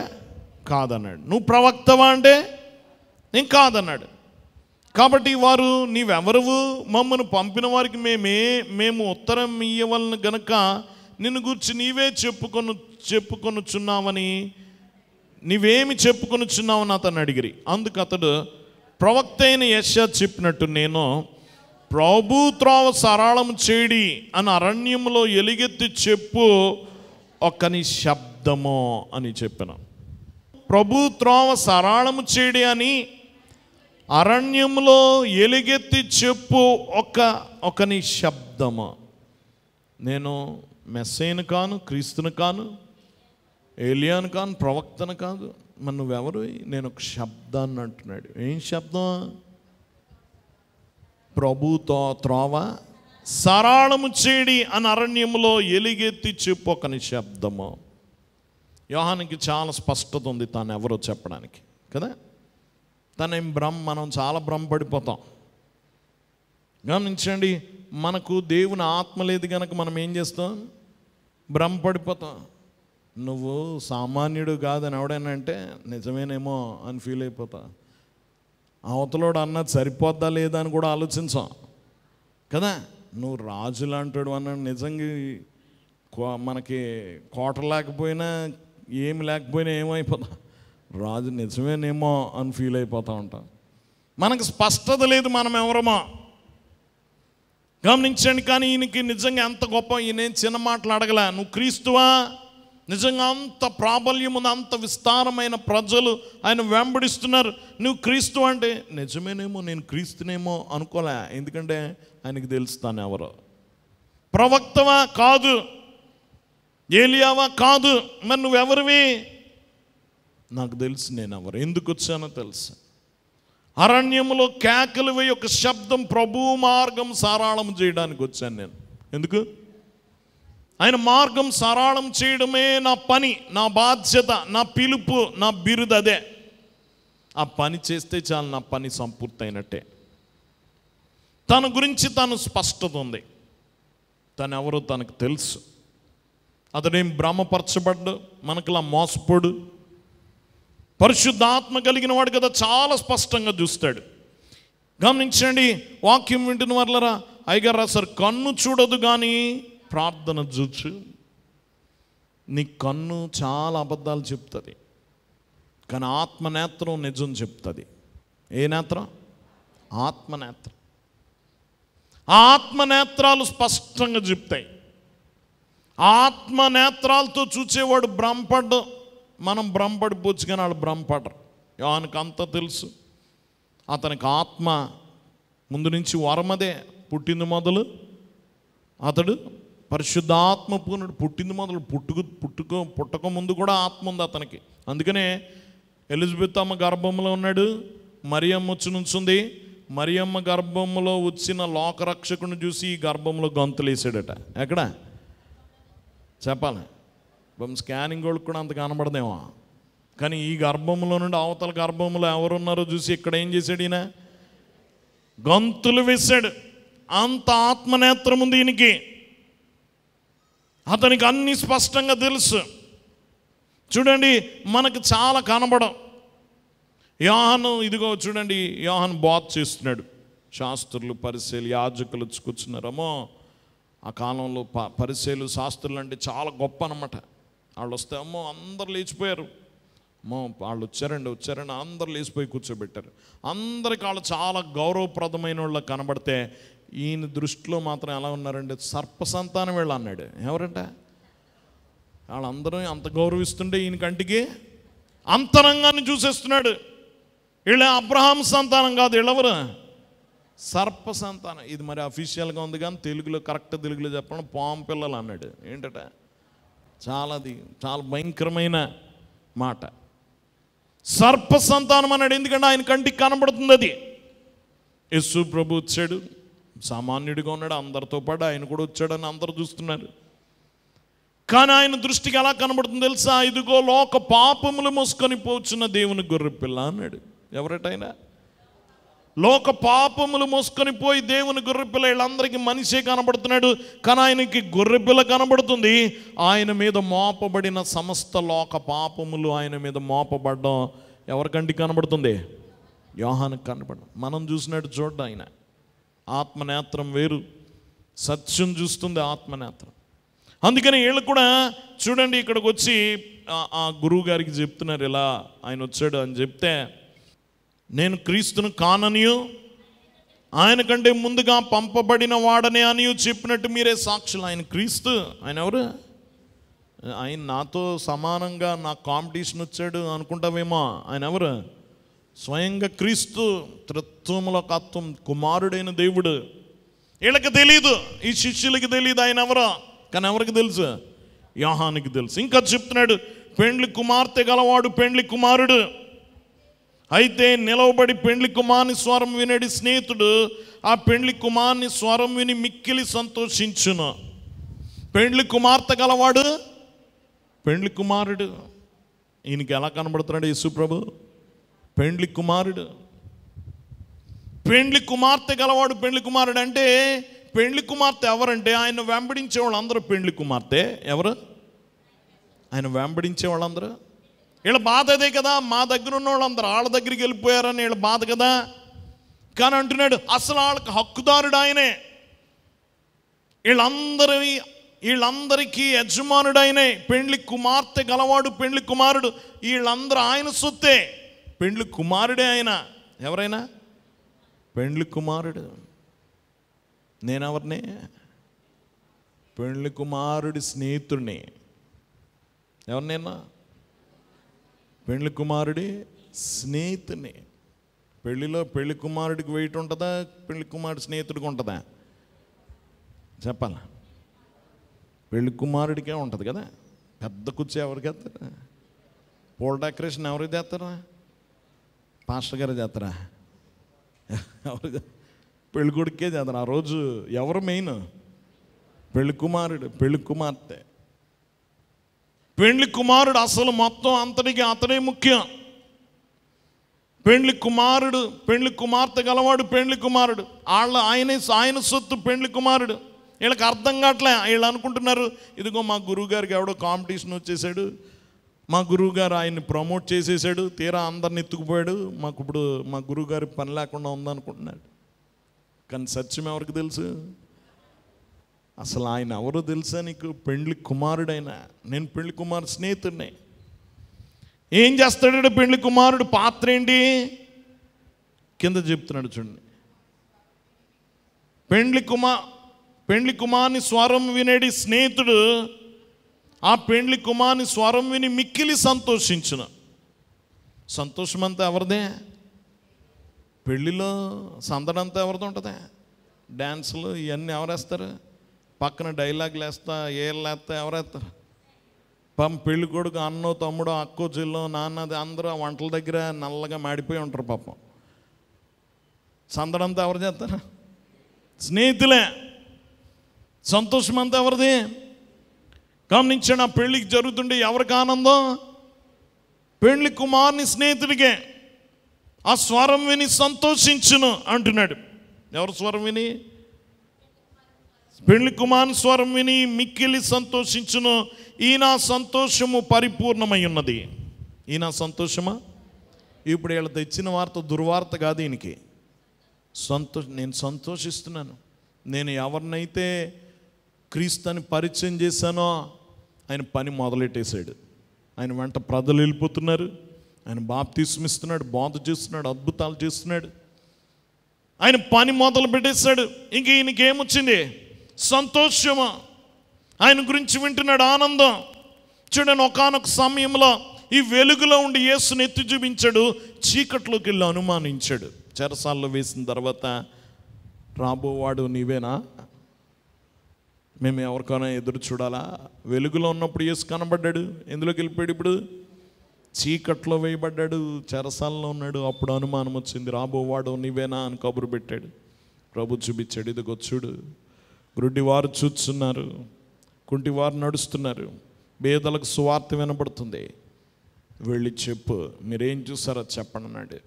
కాదన్నాడు. నువ్వు ప్రవక్తవా అంటే నేను కాదన్నాడు. కాబట్టి వారు నీవెవరువు, మమ్మను పంపిన వారికి మేము ఉత్తరం ఇయ్యవలన గనక నిన్ను గురించి నీవే చెప్పుకొనుచున్నావని నీవేమి చెప్పుకొనుచున్నావని అతను అడిగిరి. అందుకు అతడు, ప్రవక్త అయిన యెషయా చెప్పినట్టు నేను ప్రభు త్రోవ సరళం చేడి అని అరణ్యంలో ఎలుగెత్తి చెప్పు ఒక్కని శబ్దమో అని చెప్పాను. ప్రభు త్రోవ సరళము చేడి అని అరణ్యంలో ఎలుగెత్తి చెప్పు ఒకని శబ్దము. నేను మెస్సైను కాను, క్రీస్తును కాను, ఏలియాను కాను, ప్రవక్తను కాదు. మరి నువ్వెవరు? నేను ఒక శబ్దాన్ని అంటున్నాడు. ఏం శబ్దం? ప్రభుతో త్రోవ సరళము చేడి అని అరణ్యంలో ఎలుగెత్తి చెప్పు ఒకని శబ్దము. యోహానికి చాలా స్పష్టత ఉంది తాను ఎవరో చెప్పడానికి కదా. మనం చాలా భ్రమపడిపోతాం. గమనించండి, మనకు దేవుని ఆత్మ లేదు కనుక మనం ఏం చేస్తాం? భ్రమపడిపోతాం. నువ్వు సామాన్యుడు కాదని ఎవడైనా అంటే నిజమేనేమో అని ఫీల్ అయిపోతా. అవతలోడు అన్నది సరిపోద్దా లేదా అని కూడా ఆలోచించాం కదా. నువ్వు రాజు లాంటాడు అన్నాడు. నిజంగా మనకి కోట లేకపోయినా ఏమి లేకపోయినా ఏమైపోతా, రాజు నిజమేనేమో అని ఫీల్ అయిపోతూ ఉంటాం. మనకు స్పష్టత లేదు మనం ఎవరమో. గమనించండి, కానీ ఈయనకి నిజంగా ఎంత గొప్ప, ఈయనేం చిన్న మాటలు అడగలే. నువ్వు క్రీస్తువా? నిజంగా అంత ప్రాబల్యం ఉంది, అంత విస్తారమైన ప్రజలు ఆయన వెంబడిస్తున్నారు. నువ్వు క్రీస్తు అంటే నిజమేనేమో, నేను క్రీస్తునేమో అనుకోలే. ఎందుకంటే ఆయనకి తెలుస్తాను ఎవరో. ప్రవక్తవా? కాదు. ఏలియావా? కాదు. మరి నువ్వెవరివి? నాకు తెలుసు నేను ఎవరు, ఎందుకు వచ్చానో తెలుసు. అరణ్యంలో కేకలు వేయి ఒక శబ్దం, ప్రభు మార్గం సరళం చేయడానికి వచ్చాను నేను. ఎందుకు? ఆయన మార్గం సరళం చేయడమే నా పని, నా బాధ్యత, నా పిలుపు, నా బిరుదు అదే. ఆ పని చేస్తే చాలు, నా పని సంపూర్తయినట్టే. తన గురించి తను స్పష్టత ఉంది. తను ఎవరో తనకు తెలుసు. అతడేం భ్రమపరచబడ్డు, మనకులా మోసపోడు. పరిశుద్ధాత్మ కలిగిన వాడు కదా, చాలా స్పష్టంగా చూస్తాడు. గమనించండి, వాక్యం వింటున్న వాళ్ళరా, అయ్యగారు రాశారు, కన్ను చూడదు కానీ ప్రార్థన చూచు. నీ కన్ను చాలా అబద్ధాలు చెప్తుంది, కానీ ఆత్మనేత్రం నిజం చెప్తుంది. ఏ నేత్రం? ఆత్మనేత్రం. ఆ ఆత్మనేత్రాలు స్పష్టంగా చెప్తాయి. ఆత్మనేత్రాలతో చూసేవాడు భ్రమపడ్డు. మనం భ్రమపడిపోవచ్చు కానీ వాళ్ళు భ్రమపడరు. యోహానుకు అంతా తెలుసు. అతనికి ఆత్మ ముందు నుంచి వరమదే. పుట్టింది మొదలు అతడు పరిశుద్ధాత్మ పూర్ణుడు. పుట్టింది మొదలు పుట్టక ముందు కూడా ఆత్మ ఉంది అతనికి. అందుకనే ఎలిజబెత్ అమ్మ గర్భంలో ఉన్నాడు, మరియమ్మ వచ్చి నుంచుంది. మరియమ్మ గర్భంలో వచ్చిన లోకరక్షకుని చూసి ఈ గర్భంలో గొంతులేసాడట. ఎక్కడ చెప్పాలి? స్కానింగ్ వాళ్ళకి కూడా అంత కనబడదేమో, కానీ ఈ గర్భంలో నుండి అవతల గర్భంలో ఎవరున్నారో చూసి ఇక్కడ ఏం చేశాడు? ఈయన గొంతులు వేశాడు. అంత ఆత్మనేత్రం ఉంది ఈయనకి. అతనికి అన్ని స్పష్టంగా తెలుసు. చూడండి, మనకు చాలా కనబడం. యోహాను ఇదిగో చూడండి, యోహాను బోధ చేస్తున్నాడు. శాస్త్రులు, పరిసయ్యులు, యాజకులు కూర్చున్నారమ్మో. ఆ కాలంలో పరిసయ్యులు, శాస్త్రులు అంటే చాలా గొప్ప అన్నమాట. వాళ్ళు వస్తే అమ్మో అందరు లేచిపోయారు. అమ్మో వాళ్ళు వచ్చారండి అందరు లేచిపోయి కూర్చోబెట్టారు. అందరికి వాళ్ళు చాలా గౌరవప్రదమైన వాళ్ళు కనబడితే ఈయన దృష్టిలో మాత్రం ఎలా ఉన్నారంటే సర్ప సంతానం వీళ్ళు అన్నాడు. ఎవరంట? వాళ్ళందరూ అంత గౌరవిస్తుంటే ఈయన కంటికి అంతరంగాన్ని చూసేస్తున్నాడు. వీళ్ళ అబ్రహాం సంతానం కాదు, వీళ్ళెవరు? సర్ప సంతానం. ఇది మరి అఫీషియల్గా ఉంది కానీ తెలుగులో, కరెక్ట్ తెలుగులో చెప్పడం పాము పిల్లలు అన్నాడు. ఏంటట? చాలా భయంకరమైన మాట. సర్ప సంతానం అన్నాడు. ఎందుకంటే ఆయన కంటికి కనబడుతుంది అది. యేసు ప్రభు వచ్చాడు, సామాన్యుడిగా ఉన్నాడు, అందరితో పాటు ఆయన కూడా వచ్చాడని అందరూ చూస్తున్నారు. కానీ ఆయన దృష్టికి ఎలా కనబడుతుంది తెలుసా? ఇదిగో లోక పాపములు మోసుకొని పోచున్న దేవుని గొర్రెపిల్ల అన్నాడు. ఎవరటైనా లోక పాపములు మోసుకొని పోయి దేవుని గొర్రెపిల్ల. వీళ్ళందరికీ మనిషే కనబడుతున్నాడు, కానీ ఆయనకి గొర్రెపిల్ల కనబడుతుంది. ఆయన మీద మోపబడిన సమస్త లోక పాపములు ఆయన మీద మోపబడ్డం ఎవరికంటికి కనబడుతుంది? యోహానుకి కనబడడం. మనం చూసినట్టు చూడ్డం. ఆయన ఆత్మనేత్రం వేరు, సత్యం చూస్తుంది ఆత్మనేత్రం. అందుకని వీళ్ళు కూడా చూడండి, ఇక్కడికి వచ్చి ఆ గురువు గారికి చెప్తున్నారు, ఇలా ఆయన వచ్చాడు అని చెప్తే, నేను క్రీస్తును కాననియు ఆయన కంటే ముందుగా పంపబడిన వాడనే అని చెప్పినట్టు మీరే సాక్షులు. ఆయన క్రీస్తు. ఆయన ఎవరు? ఆయన నాతో సమానంగా నా కాంపిటీషన్ వచ్చాడు అనుకుంటావేమో. ఆయన ఎవరు? స్వయంగా క్రీస్తు, త్రిత్వములకత్వం, కుమారుడైన దేవుడు. వీళ్ళకి తెలియదు, ఈ శిష్యులకి తెలియదు ఆయన ఎవరో. కానీ ఎవరికి తెలుసు? యోహానుకి తెలుసు. ఇంకా చెప్తున్నాడు, పెండ్లి కుమార్తె గలవాడు పెండ్లి కుమారుడు. అయితే నిలవబడి పెండ్లి కుమారుని స్వరం వినడి స్నేహితుడు ఆ పెండ్లి కుమారుని స్వరం విని మిక్కిలి సంతోషించును. పెండ్లి కుమార్తె గలవాడు పెండ్లి కుమారుడు. ఈయనకి ఎలా కనబడుతున్నాడు యేసు ప్రభు? పెండ్లి కుమారుడు. పెండ్లి కుమార్తె గలవాడు పెండ్లి కుమారుడు. అంటే పెండ్లి కుమార్తె ఎవరంటే ఆయన వెంబడించే వాళ్ళందరూ పెండ్లి కుమార్తె. ఎవరు? ఆయన వెంబడించే వాళ్ళందరూ. వీళ్ళ బాధ అదే కదా, మా దగ్గర ఉన్న వాళ్ళందరూ వాళ్ళ దగ్గరికి వెళ్ళిపోయారని వీళ్ళ బాధ కదా. కానీ అంటున్నాడు అసలు వాళ్ళకి హక్కుదారుడు ఆయనే, వీళ్ళందరికీ యజమానుడు ఆయనే. పెండ్లి కుమార్తె గలవాడు పెండ్లి కుమారుడు. వీళ్ళందరూ ఆయన సొత్తే. పెండ్లి కుమారుడే ఆయన. ఎవరైనా పెండ్లి కుమారుడు. నేనెవరిని? పెండ్లి కుమారుడి స్నేహితుడిని. ఎవరినైనా? పెండ్లి కుమారుడి స్నేహితుడిని. పెళ్లిలో పెళ్లి కుమారుడికి వెయిట్ ఉంటుందా, పెళ్లి కుమారుడి స్నేహితుడికి ఉంటుందా? చెప్పాలా? పెళ్లి కుమారుడికే ఉంటుంది కదా. పెద్ద కుర్చీ ఎవరికి వేస్తారా? పూల డెకరేషన్ ఎవరికి చేస్తారా? పాస్టర్ గారు చేస్తారా? ఎవరు? పెళ్లి కొడుకే చేస్తారు. ఆ రోజు ఎవరు మెయిన్? పెళ్లి కుమారుడు, పెళ్లి కుమార్తె. పెండ్లి కుమారుడు అసలు మొత్తం అంతటికి అతడే ముఖ్యం. పెండ్లి కుమారుడు, పెండ్లి కుమార్తె గలవాడు పెండ్లి కుమారుడు. ఆయన సొత్తు పెండ్లి కుమారుడు. వీళ్ళకి అర్థం కావట్లే. వీళ్ళు అనుకుంటున్నారు ఇదిగో మా గురువు గారికి ఎవడో కాంపిటీషన్ వచ్చేసాడు, మా గురువు గారు ఆయన్ని ప్రమోట్ చేసేసాడు, తీరా అందరిని ఎత్తుకుపోయాడు, మాకు ఇప్పుడు మా గురువు గారి పని లేకుండా ఉందనుకుంటున్నాడు. కానీ సత్యం ఎవరికి తెలుసు? అసలు ఆయన ఎవరో తెలుసా నీకు? పెండ్లి కుమారుడైనా. నేను పెండ్లి కుమారుడు స్నేహితుడిని. ఏం చేస్తాడు పెండ్లి కుమారుడు? పాత్ర ఏంటి? కింద చెప్తున్నాడు చూడండి. పెండ్లి కుమారుని స్వరం వినేడి స్నేహితుడు ఆ పెండ్లి కుమారుని స్వరం విని మిక్కిలి సంతోషించును. సంతోషం అంతా ఎవరిదే? పెళ్ళిలో సందడంతా ఎవరిది ఉంటుంది? డ్యాన్సులు ఇవన్నీ ఎవరేస్తారు? పక్కన డైలాగులు వేస్తా, ఏళ్ళు వేస్తా ఎవరేస్తారు? పెళ్ళి కొడుకు అన్నో తమ్ముడో అక్కో చెల్లో నాన్నది అందరూ వంటల దగ్గర నల్లగా మాడిపోయి ఉంటారు పాపం. సందడంతా ఎవరు చేస్తారు? స్నేహితులే. సంతోషం అంతా ఎవరిది? గమనించండి, ఆ పెళ్ళికి జరుగుతుంటే ఎవరికి ఆనందం? పెళ్లి కుమారుని స్నేహితుడికే. ఆ స్వరం విని సంతోషించును అంటున్నాడు. ఎవరు స్వరం విని? పెళ్లి కుమారుని స్వరం విని మిక్కిలి సంతోషించును. ఈయన సంతోషము పరిపూర్ణమై ఉన్నది. ఈయన సంతోషమా? ఇప్పుడు వీళ్ళు తెచ్చిన వార్త దుర్వార్త కాదు. ఈయనకి నేను సంతోషిస్తున్నాను. నేను ఎవరినైతే క్రీస్తుని పరిచయం చేశానో ఆయన పని మొదలెట్టేశాడు. ఆయన వెంట ప్రజలు వెళ్ళిపోతున్నారు. ఆయన బాప్తిస్మం ఇస్తున్నాడు, బోధ చేస్తున్నాడు, అద్భుతాలు చేస్తున్నాడు. ఆయన పని మొదలు పెట్టేశాడు. ఇంక ఈయనకి ఏమొచ్చింది? సంతోషమా. ఆయన గురించి వింటున్నాడు, ఆనందం. చూడండి, ఒకానొక సమయంలో ఈ వెలుగులో ఉండి యేసుని ఎత్తి చూపించాడు, చీకట్లోకి వెళ్ళి అనుమానించాడు. చెరసాల్లో వేసిన తర్వాత రాబోవాడు నీవేనా? మేము ఎవరికైనా ఎదురు చూడాలా? వెలుగులో ఉన్నప్పుడు యేసు కనబడ్డాడు. ఎందులోకి వెళ్ళిపోయాడు? ఇప్పుడు చీకట్లో వేయబడ్డాడు, చెరసాల్లో ఉన్నాడు. అప్పుడు అనుమానం వచ్చింది, రాబోవాడు నీవేనా అని కబురు పెట్టాడు. ప్రభు చూపించాడు, ఇదిగో చూడు, గ్రుడ్డివారు చూస్తున్నారు, కుంటివారు నడుస్తున్నారు, పేదలకు సువార్త వినబడుతుంది. వెళ్ళి చెప్పు, మీరేం చూసారో చెప్పండి అన్నాడు.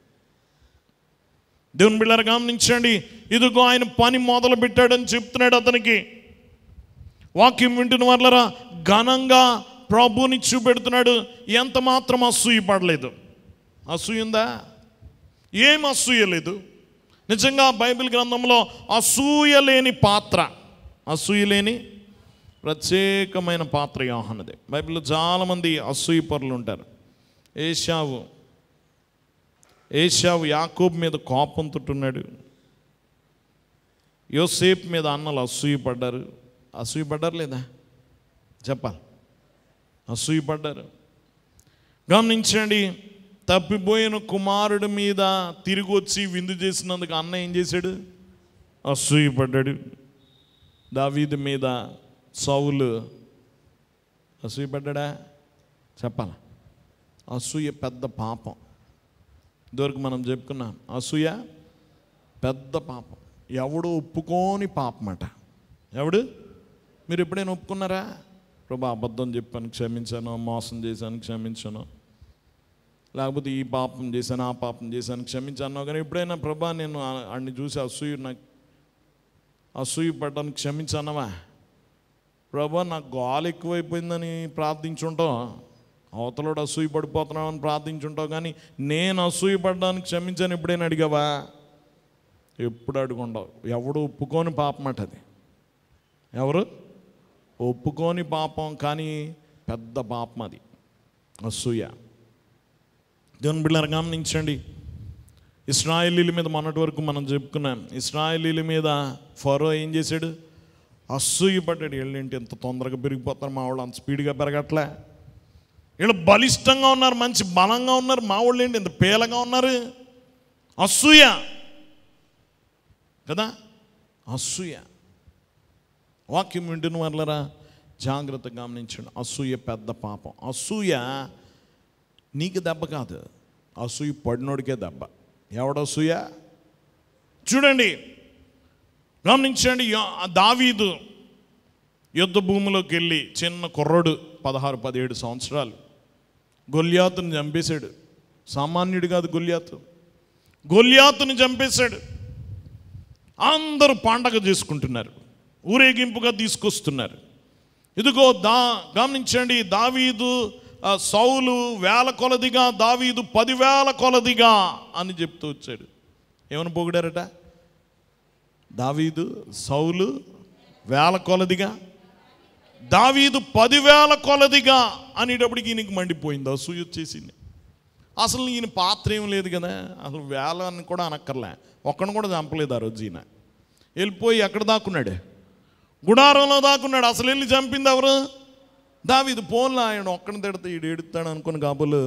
దేవుని బిడ్డలారా గమనించండి, ఇదిగో ఆయన పని మొదలు పెట్టాడని చెప్తున్నాడు అతనికి. వాక్యం వింటున్న వాళ్ళరా ఘనంగా ప్రభువుని చూపెడుతున్నాడు. ఎంత మాత్రం అసూయ పడలేదు. అసూయ ఉందా? ఏం అసూయ లేదు. నిజంగా బైబిల్ గ్రంథంలో అసూయ లేని పాత్ర, అసూయ లేని ప్రత్యేకమైన పాత్ర యోహానుదే. బైబిల్లో చాలామంది అసూయ పరులు ఉంటారు. ఏశావు యాకోబు మీద కోపంతో ఉన్నాడు. యోసేపు మీద అన్నలు అసూయపడ్డారు. అసూయపడ్డారు లేదా? చెప్పాలి, అసూయపడ్డారు. గమనించండి, తప్పిపోయిన కుమారుడి మీద తిరిగి వచ్చి విందు చేసినందుకు అన్న ఏం చేశాడు? అసూయపడ్డాడు. దావీదు మీద సౌలు అసూయపడ్డా? చెప్పాలి, అసూయ పెద్ద పాపం. ఇదివరకు మనం చెప్పుకున్నాం, అసూయ పెద్ద పాపం. ఎవడు ఒప్పుకోని పాపం అట. ఎవడు? మీరు ఎప్పుడైనా ఒప్పుకున్నారా? ప్రభా అబద్ధం చెప్పాను క్షమించాను, మోసం చేశాను క్షమించాను, లేకపోతే ఈ పాపం చేశాను ఆ పాపం చేశాను క్షమించాను. కానీ ఎప్పుడైనా ప్రభా నేను అన్ని చూసి అసూయ పడ్డాను క్షమించానవా? ప్రభా నాకు గోల ఎక్కువైపోయిందని ప్రార్థించుంటావు, అవతలోడు అసూయ పడిపోతున్నావు అని ప్రార్థించుంటావు, కానీ నేను అసూయ పడ్డానికి క్షమించాను ఎప్పుడైనా అడిగావా? ఎప్పుడు అడుగుండవు. ఎవడు ఒప్పుకోని పాపం అట అది. ఎవరు ఒప్పుకోని పాపం, కానీ పెద్ద పాపం అది అసూయ. దేవుని బిడ్డలారా గమనించండి, ఇశ్రాయేలీల మీద మొన్నటి వరకు మనం చెప్పుకున్నాం. ఇశ్రాయేలీల మీద ఫరో ఏం చేశాడు? అసూయపడ్డాడు. వీళ్ళేంటి ఎంత తొందరగా పెరిగిపోతారు, మా వాళ్ళు అంత స్పీడ్గా పెరగట్లే, వీళ్ళు బలిష్టంగా ఉన్నారు, మంచి బలంగా ఉన్నారు, మా వాళ్ళు ఏంటి ఇంత పేలగా ఉన్నారు. అసూయ కదా, అసూయ. వాక్యం వింటున్న వాళ్ళరా జాగ్రత్తగా గమనించండి, అసూయ పెద్ద పాపం. అసూయ నీకు దెబ్బ కాదు, అసూయ పడినోడికే దెబ్బ. ఎవడసూయ? చూడండి, గమనించండి, దావీదు యుద్ధ భూమిలోకి వెళ్ళి చిన్న కుర్రోడు 16-17 సంవత్సరాలు గొల్యాతుని చంపేశాడు. సామాన్యుడు కాదు గొల్యాతుని చంపేశాడు. అందరూ పండగ చేసుకుంటున్నారు, ఊరేగింపుగా తీసుకొస్తున్నారు. ఇదిగో గమనించండి, దావీదు సౌలు వేల కొలదిగా, దావీదు 10,000 కొలదిగా అని చెప్తూ వచ్చాడు. ఏమని పొగిడారట? దావీదు సౌలు వేల కొలదిగా, దావీదు 10,000 కొలదిగా అనేటప్పటికి ఈయనకి మండిపోయింది, అసూయ వచ్చేసింది. అసలు ఈయన పాత్ర ఏం లేదు కదా, అసలు వేల అని కూడా అనక్కర్లే, ఒక్కడిని కూడా చంపలేదు ఆ రోజు. ఈయన వెళ్ళిపోయి ఎక్కడ దాక్కున్నాడు? గుడారంలో దాక్కున్నాడు. అసలు వెళ్ళి చంపింది ఎవరు? దావీదు. పోన్లా ఆయన ఒక్కడిని తిడితే ఈడు ఎడుతాడు అనుకుని కాబోలు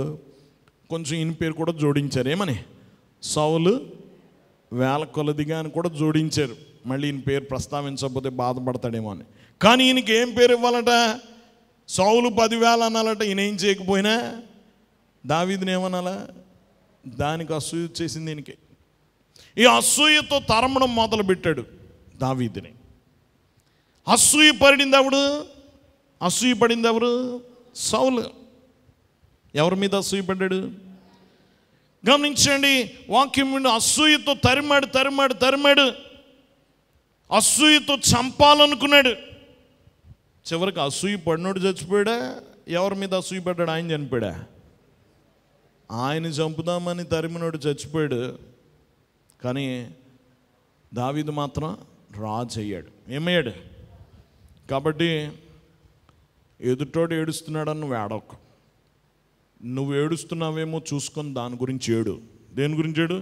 కొంచెం ఈయన పేరు కూడా జోడించారు. ఏమని? సౌలు వేల కొలదిగా అని కూడా జోడించారు. మళ్ళీ ఈయన పేరు ప్రస్తావించకపోతే బాధపడతాడేమో అని. కానీ ఈయనకి ఏం పేరు ఇవ్వాలట? సౌలు 10,000 అనాలట. ఈయన ఏం చేయకపోయినా దావీదుని ఏమనాలా? దానికి అసూయ వచ్చేసింది ఈయనకి. ఈ అసూయతో తరమడం మొదలుపెట్టాడు దావీదుని. అసూయ పడింది ఎవరు? సౌలు. ఎవరి మీద అసూయపడ్డాడు? గమనించండి, వాక్యం నుండి అసూయతో తరిమాడు, అసూయతో చంపాలనుకున్నాడు. చివరికి అసూయ పడినోడు చచ్చిపోయాడా? ఎవరి మీద అసూయపడ్డాడు? ఆయన చనిపోయాడా? ఆయన చంపుదామని తరిమినోడు చచ్చిపోయాడు. కానీ దావీదు మాత్రం రాజు అయ్యాడు. ఏమయ్యాడు? కాబట్టి ఎదుటోడు ఏడుస్తున్నాడని నువ్వు ఏడవకు. నువ్వు ఏడుస్తున్నావేమో చూసుకొని దాని గురించి ఏడు. దేని గురించి ఏడు?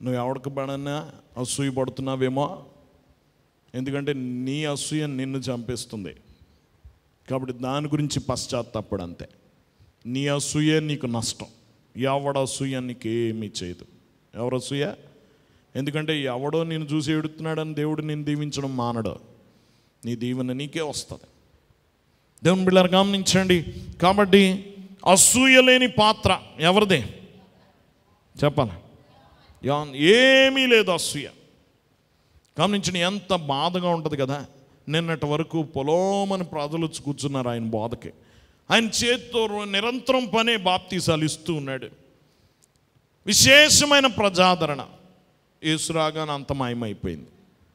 నువ్వు ఎవరికి పడన్నా అసూయ పడుతున్నావేమో, ఎందుకంటే నీ అసూయ నిన్ను చంపేస్తుంది. కాబట్టి దాని గురించి పశ్చాత్తాపడు అంతే. నీ అసూయ నీకు నష్టం, ఎవడ అసూయ నీకేమీ చేయదు. ఎవరు అసూయ? ఎందుకంటే ఎవడో నేను చూసి ఏడుతున్నాడని దేవుడు నేను దీవించడం మానడు. నీ దీవెన నీకే వస్తుంది. దేవుని బిడ్డలారా గమనించండి, కాబట్టి అసూయ లేని పాత్ర ఎవరిదే? చెప్పాలి, ఏమీ లేదు అసూయ. గమనించండి, ఎంత బాధగా ఉంటుంది కదా. నిన్నటి వరకు పొలోమని ప్రజలు కూర్చున్నారు ఆయన బోధకి. ఆయన చేతితో నిరంతరం పనే బాప్తీసాలు ఇస్తూ ఉన్నాడు. విశేషమైన ప్రజాదరణ. యేసు రాగానే అంత మాయమైపోయింది.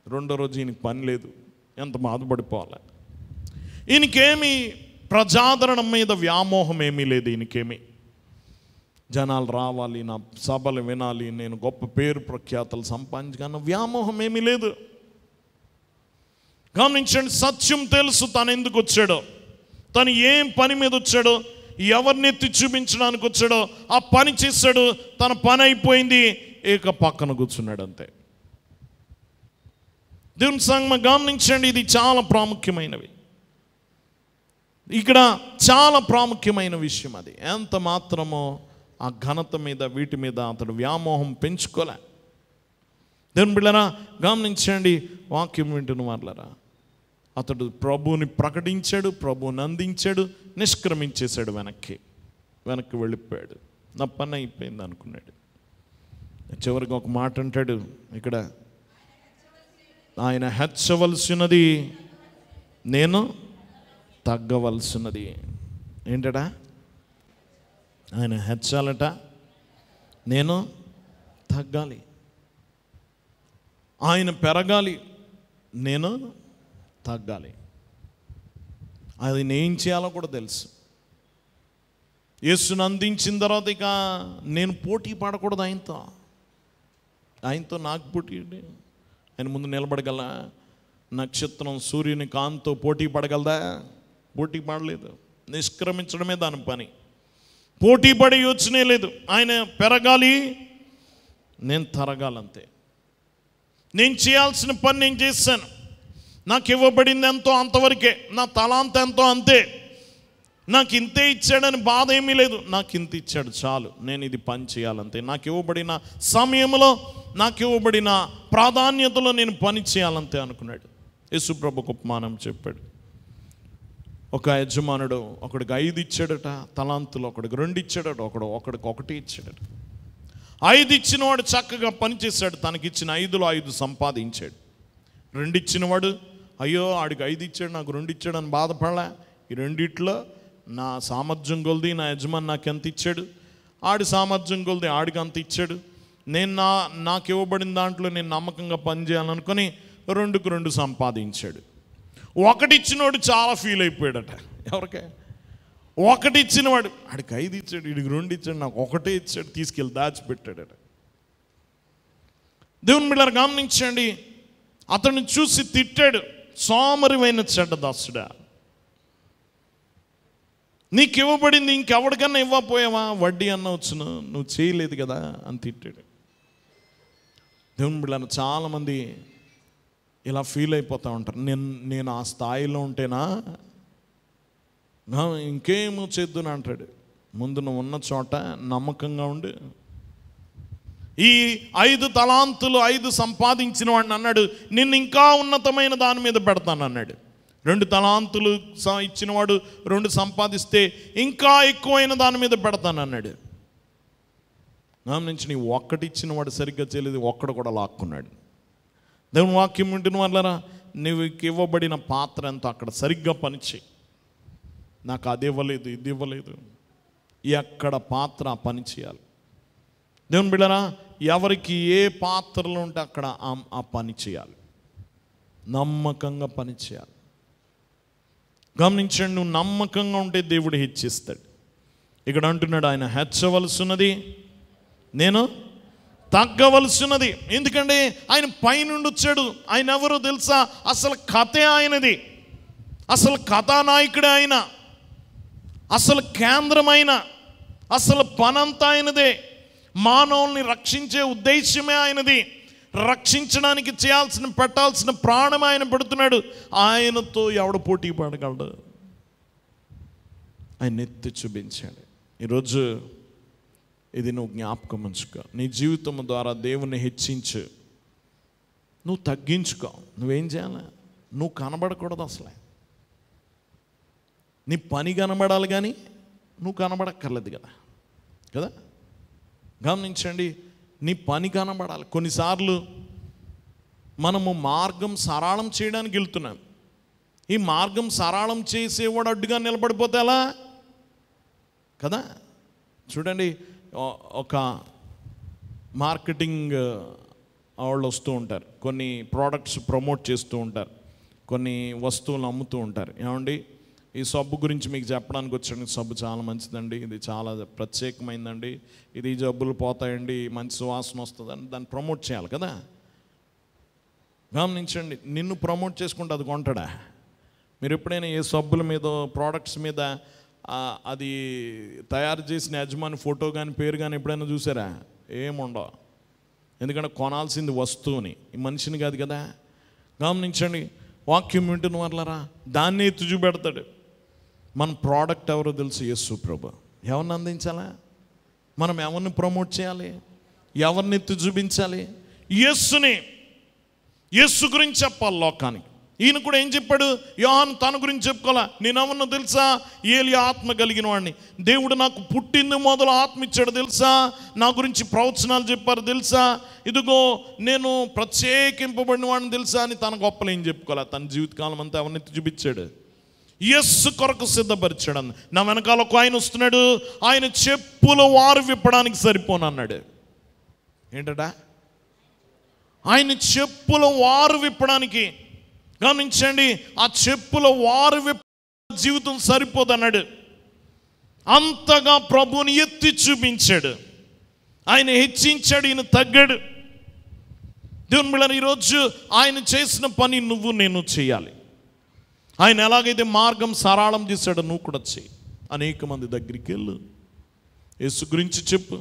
రెండో రోజు ఈయనకి పని లేదు. ఎంత బాధపడిపోవాలి. ఈయనకేమి ప్రజాదరణ మీద వ్యామోహం ఏమీ లేదు. ఈయనకేమి జనాలు రావాలి, నా సభలు వినాలి, నేను గొప్ప పేరు ప్రఖ్యాతలు సంపాదించగలను వ్యామోహం ఏమీ లేదు. గమనించండి, సత్యం తెలుసు తను ఎందుకు వచ్చాడో, తను ఏం పని మీద వచ్చాడో, ఎవరిని ఎత్తి చూపించడానికి వచ్చాడో ఆ పని చేశాడు. తన పని అయిపోయింది, ఏక పక్కన కూర్చున్నాడు అంతే. దేవుని సంగమం గమనించండి, ఇది చాలా ప్రాముఖ్యమైనవి. ఇక్కడ చాలా ప్రాముఖ్యమైన విషయం. అది ఎంత మాత్రమో ఆ ఘనత మీద వీటి మీద అతడు వ్యామోహం పెంచుకోలే. దేవుని బిడ్డలారా గమనించండి, వాక్యం వింటున్న వాళ్ళరా, అతడు ప్రభువుని ప్రకటించాడు, ప్రభువుని అందించాడు, నిష్క్రమించేశాడు, వెనక్కి వెళ్ళిపోయాడు. నా పని అయిపోయింది అనుకున్నాడు. చివరికి ఒక మాట అంటాడు ఇక్కడ, ఆయన హెచ్చవలసినది నేను తగ్గవలసినది. ఏంటడా? ఆయన హెచ్చాలట, నేను తగ్గాలి. ఆయన పెరగాలి, నేను తగ్గాలి. అది నేను చేయాలో కూడా తెలుసు. యేసును అందించిన తర్వాత ఇక నేను పోటీ పడకూడదు ఆయనతో నాకు పోటీ. ఆయన ముందు నిలబడగల నక్షత్రం సూర్యుని కాంతితో పోటీ పడగలదా? పోటీ పడలేదు. నిష్క్రమించడమే దాని పని. పోటీ పడే యోచనే లేదు. ఆయన పెరగాలి, నేను తరగాలంతే. నేను చేయాల్సిన పని నేను చేశాను. నాకు ఇవ్వబడింది ఎంతో అంతవరకే. నా తలాంత ఎంతో అంతే. నాకు ఇంతే ఇచ్చాడని బాధ ఏమీ లేదు. నాకు ఇంత ఇచ్చాడు చాలు, నేను ఇది పని చేయాలంతే. నాకు ఇవ్వబడిన సమయంలో, నాకు ఇవ్వబడిన ప్రాధాన్యతలో నేను పని చేయాలంతే అనుకున్నాడు. యేసుప్రభుకు ఉపమానం చెప్పాడు. ఒక యజమానుడు ఒకడికి 5 ఇచ్చాడట తలాంతులు, ఒకడికి 2 ఇచ్చాడట, ఒకడికి 1 ఇచ్చాడట. 5 ఇచ్చినవాడు చక్కగా పనిచేశాడు. తనకిచ్చిన 5లో 5 సంపాదించాడు. 2 ఇచ్చినవాడు, అయ్యో ఆడికి 5 ఇచ్చాడు, నాకు 2 ఇచ్చాడు అని బాధపడలే. ఈ రెండిట్లో నా సామర్థ్యం కొలది నా యజమాని నాకు ఎంత ఇచ్చాడు, ఆడి సామర్థ్యం కొలది ఆడికి అంత ఇచ్చాడు. నేను నాకు ఇవ్వబడిన దాంట్లో నేను నమ్మకంగా పనిచేయాలనుకొని 2కు 2 సంపాదించాడు. 1 ఇచ్చినవాడు చాలా ఫీల్ అయిపోయాడట. ఎవరికే? 1 ఇచ్చినవాడు, ఆడికి 5 ఇచ్చాడు, వీడికి 2 ఇచ్చాడు, నాకు 1 ఇచ్చాడు, తీసుకెళ్ళి దాచిపెట్టాడట. దేవుని బిడ్డలారా గమనించండి, అతన్ని చూసి తిట్టాడు, సోమరివైన చెడ్డదాసుడా, నీకు ఇవ్వబడింది ఇంకెవడికన్నా ఇవ్వపోయావా? వడ్డీ అన్న వచ్చును, నువ్వు చేయలేదు కదా అని తిట్టాడు. దేవుని బిడ్డలారా చాలామంది ఇలా ఫీల్ అయిపోతూ ఉంటారు. నేను ఆ స్థాయిలో ఉంటేనా ఇంకేమో చేద్దును అంటాడు. ముందు నువ్వు ఉన్న చోట నమ్మకంగా ఉండు. ఈ 5 తలాంతులు 5 సంపాదించిన వాడిని అన్నాడు, నిన్ను ఇంకా ఉన్నతమైన దాని మీద పెడతాను అన్నాడు. 2 తలాంతులు ఇచ్చినవాడు 2 సంపాదిస్తే ఇంకా ఎక్కువైన దాని మీద పెడతాను అన్నాడు. నా నుంచి నీ 1 ఇచ్చినవాడు సరిగ్గా చేయలేదు, 1 కూడా లాక్కున్నాడు. దేవుని వాక్యం వింటున్న వాళ్ళరా, నువ్వు ఇవ్వబడిన పాత్ర ఎంతో అక్కడ సరిగ్గా పనిచేయి. నాకు అది ఇవ్వలేదు, ఇది ఇవ్వలేదు, ఎక్కడ పాత్ర పని చేయాలి. దేవుని బిడ్డరా, ఎవరికి ఏ పాత్రలు ఉంటే అక్కడ ఆ పని చేయాలి, నమ్మకంగా పని చేయాలి. గమనించండి, నువ్వు నమ్మకంగా ఉంటే దేవుడు హెచ్చిస్తాడు. ఇక్కడ అంటున్నాడు, ఆయన హెచ్చవలసినది నేను తగ్గవలసినది. ఎందుకంటే ఆయన పైనుండి వచ్చాడు. ఆయన ఎవరో తెలుసా? అసలు కథే ఆయనది, అసలు కథానాయకుడే ఆయన, అసలు కేంద్రమైన, అసలు పనంతా ఆయనదే. మానవుల్ని రక్షించే ఉద్దేశమే ఆయనది. రక్షించడానికి పెట్టాల్సిన ప్రాణం ఆయన పెడుతున్నాడు. ఆయనతో ఎవడు పోటీ పడగలడు? ఆయన ఎత్తి చూపించాడు. ఈరోజు ఇది నువ్వు జ్ఞాపకం ఉంచుకో. నీ జీవితం ద్వారా దేవుని హెచ్చించు, నువ్వు తగ్గించుకో. నువ్వేం చేయాలి? నువ్వు కనబడకూడదు అసలే. నీ పని కనబడాలి కానీ నువ్వు కనబడక్కర్లేదు కదా. గమనించండి, నీ పని కనబడాలి. కొన్నిసార్లు మనము మార్గం సరళం చేయడానికి వెళ్తున్నాం, ఈ మార్గం సరళం చేసేవాడు అడ్డుగా నిలబడిపోతే ఎలా కదా. చూడండి, ఒక మార్కెటింగ్ వాళ్ళు వస్తూ ఉంటారు, కొన్ని ప్రోడక్ట్స్ ప్రమోట్ చేస్తూ ఉంటారు, కొన్ని వస్తువులు అమ్ముతూ ఉంటారు. ఏమండి, ఈ సబ్బు గురించి మీకు చెప్పడానికి వచ్చాను. సబ్బు చాలా మంచిదండి, ఇది చాలా ప్రత్యేకమైందండి, ఇది జబ్బులు పోతాయండి, మంచి సువాసన వస్తుందని దాన్ని ప్రమోట్ చేయాలి కదా. గమనించండి, నిన్ను ప్రమోట్ చేసుకుంటే అది కొంటాడా? మీరు ఎప్పుడైనా ఏ సబ్బుల మీద ప్రోడక్ట్స్ మీద అది తయారు చేసిన యజమాని ఫోటో కానీ పేరు కానీ ఎప్పుడైనా చూసారా? ఏముండవు. ఎందుకంటే కొనాల్సింది వస్తువుని, ఈ మనిషిని కాదు కదా. గమనించండి, వాక్యం వింటున్న వాళ్ళరా, దాన్ని ఎత్తి చూపెడతాడు. మన ప్రోడక్ట్ ఎవరో తెలుసు, యేసు ప్రభు. ఎవరిని అందించాలా? మనం ఎవరిని ప్రమోట్ చేయాలి? ఎవరిని ఎత్తి చూపించాలి? యేసుని. యేసు గురించి చెప్పాలి లోకానికి. ఈయన కూడా ఏం చెప్పాడు? యోహాను తన గురించి చెప్పుకోవాలా. నేనెవరినో తెలుసా? ఏలియా ఆత్మ కలిగిన వాడిని. దేవుడు నాకు పుట్టింది మొదలు ఆత్మ ఇచ్చాడు తెలుసా? నా గురించి ప్రవచనాలు చెప్పారు తెలుసా? ఇదిగో నేను ప్రత్యేకింపబడిన వాడిని తెలుసా అని తన గొప్పలు ఏం చెప్పుకోవాలా. తన జీవితకాలం అంతా ఎవరిని చూపించాడు? యస్సు కొరకు సిద్ధపరిచాడు. నా వెనకాల ఒక ఆయన వస్తున్నాడు, ఆయన చెప్పుల వారు విప్పడానికి సరిపోనన్నాడు. ఏంటట? ఆయన చెప్పుల వారు విప్పడానికి. గమనించండి, ఆ చెప్పుల వారు విప్ప జీవితం సరిపోదన్నాడు. అంతగా ప్రభువుని ఎత్తి చూపించాడు. ఆయన హెచ్చించాడు, ఈయన తగ్గాడు. దేవుని బిడ్డలారా, ఈరోజు ఆయన చేసిన పని నువ్వు నేను చేయాలి. ఆయన ఎలాగైతే మార్గం సరళం చేశాడో నువ్వు కూడా చేయి. అనేక మంది దగ్గరికి వెళ్ళు, యేసు గురించి చెప్పు.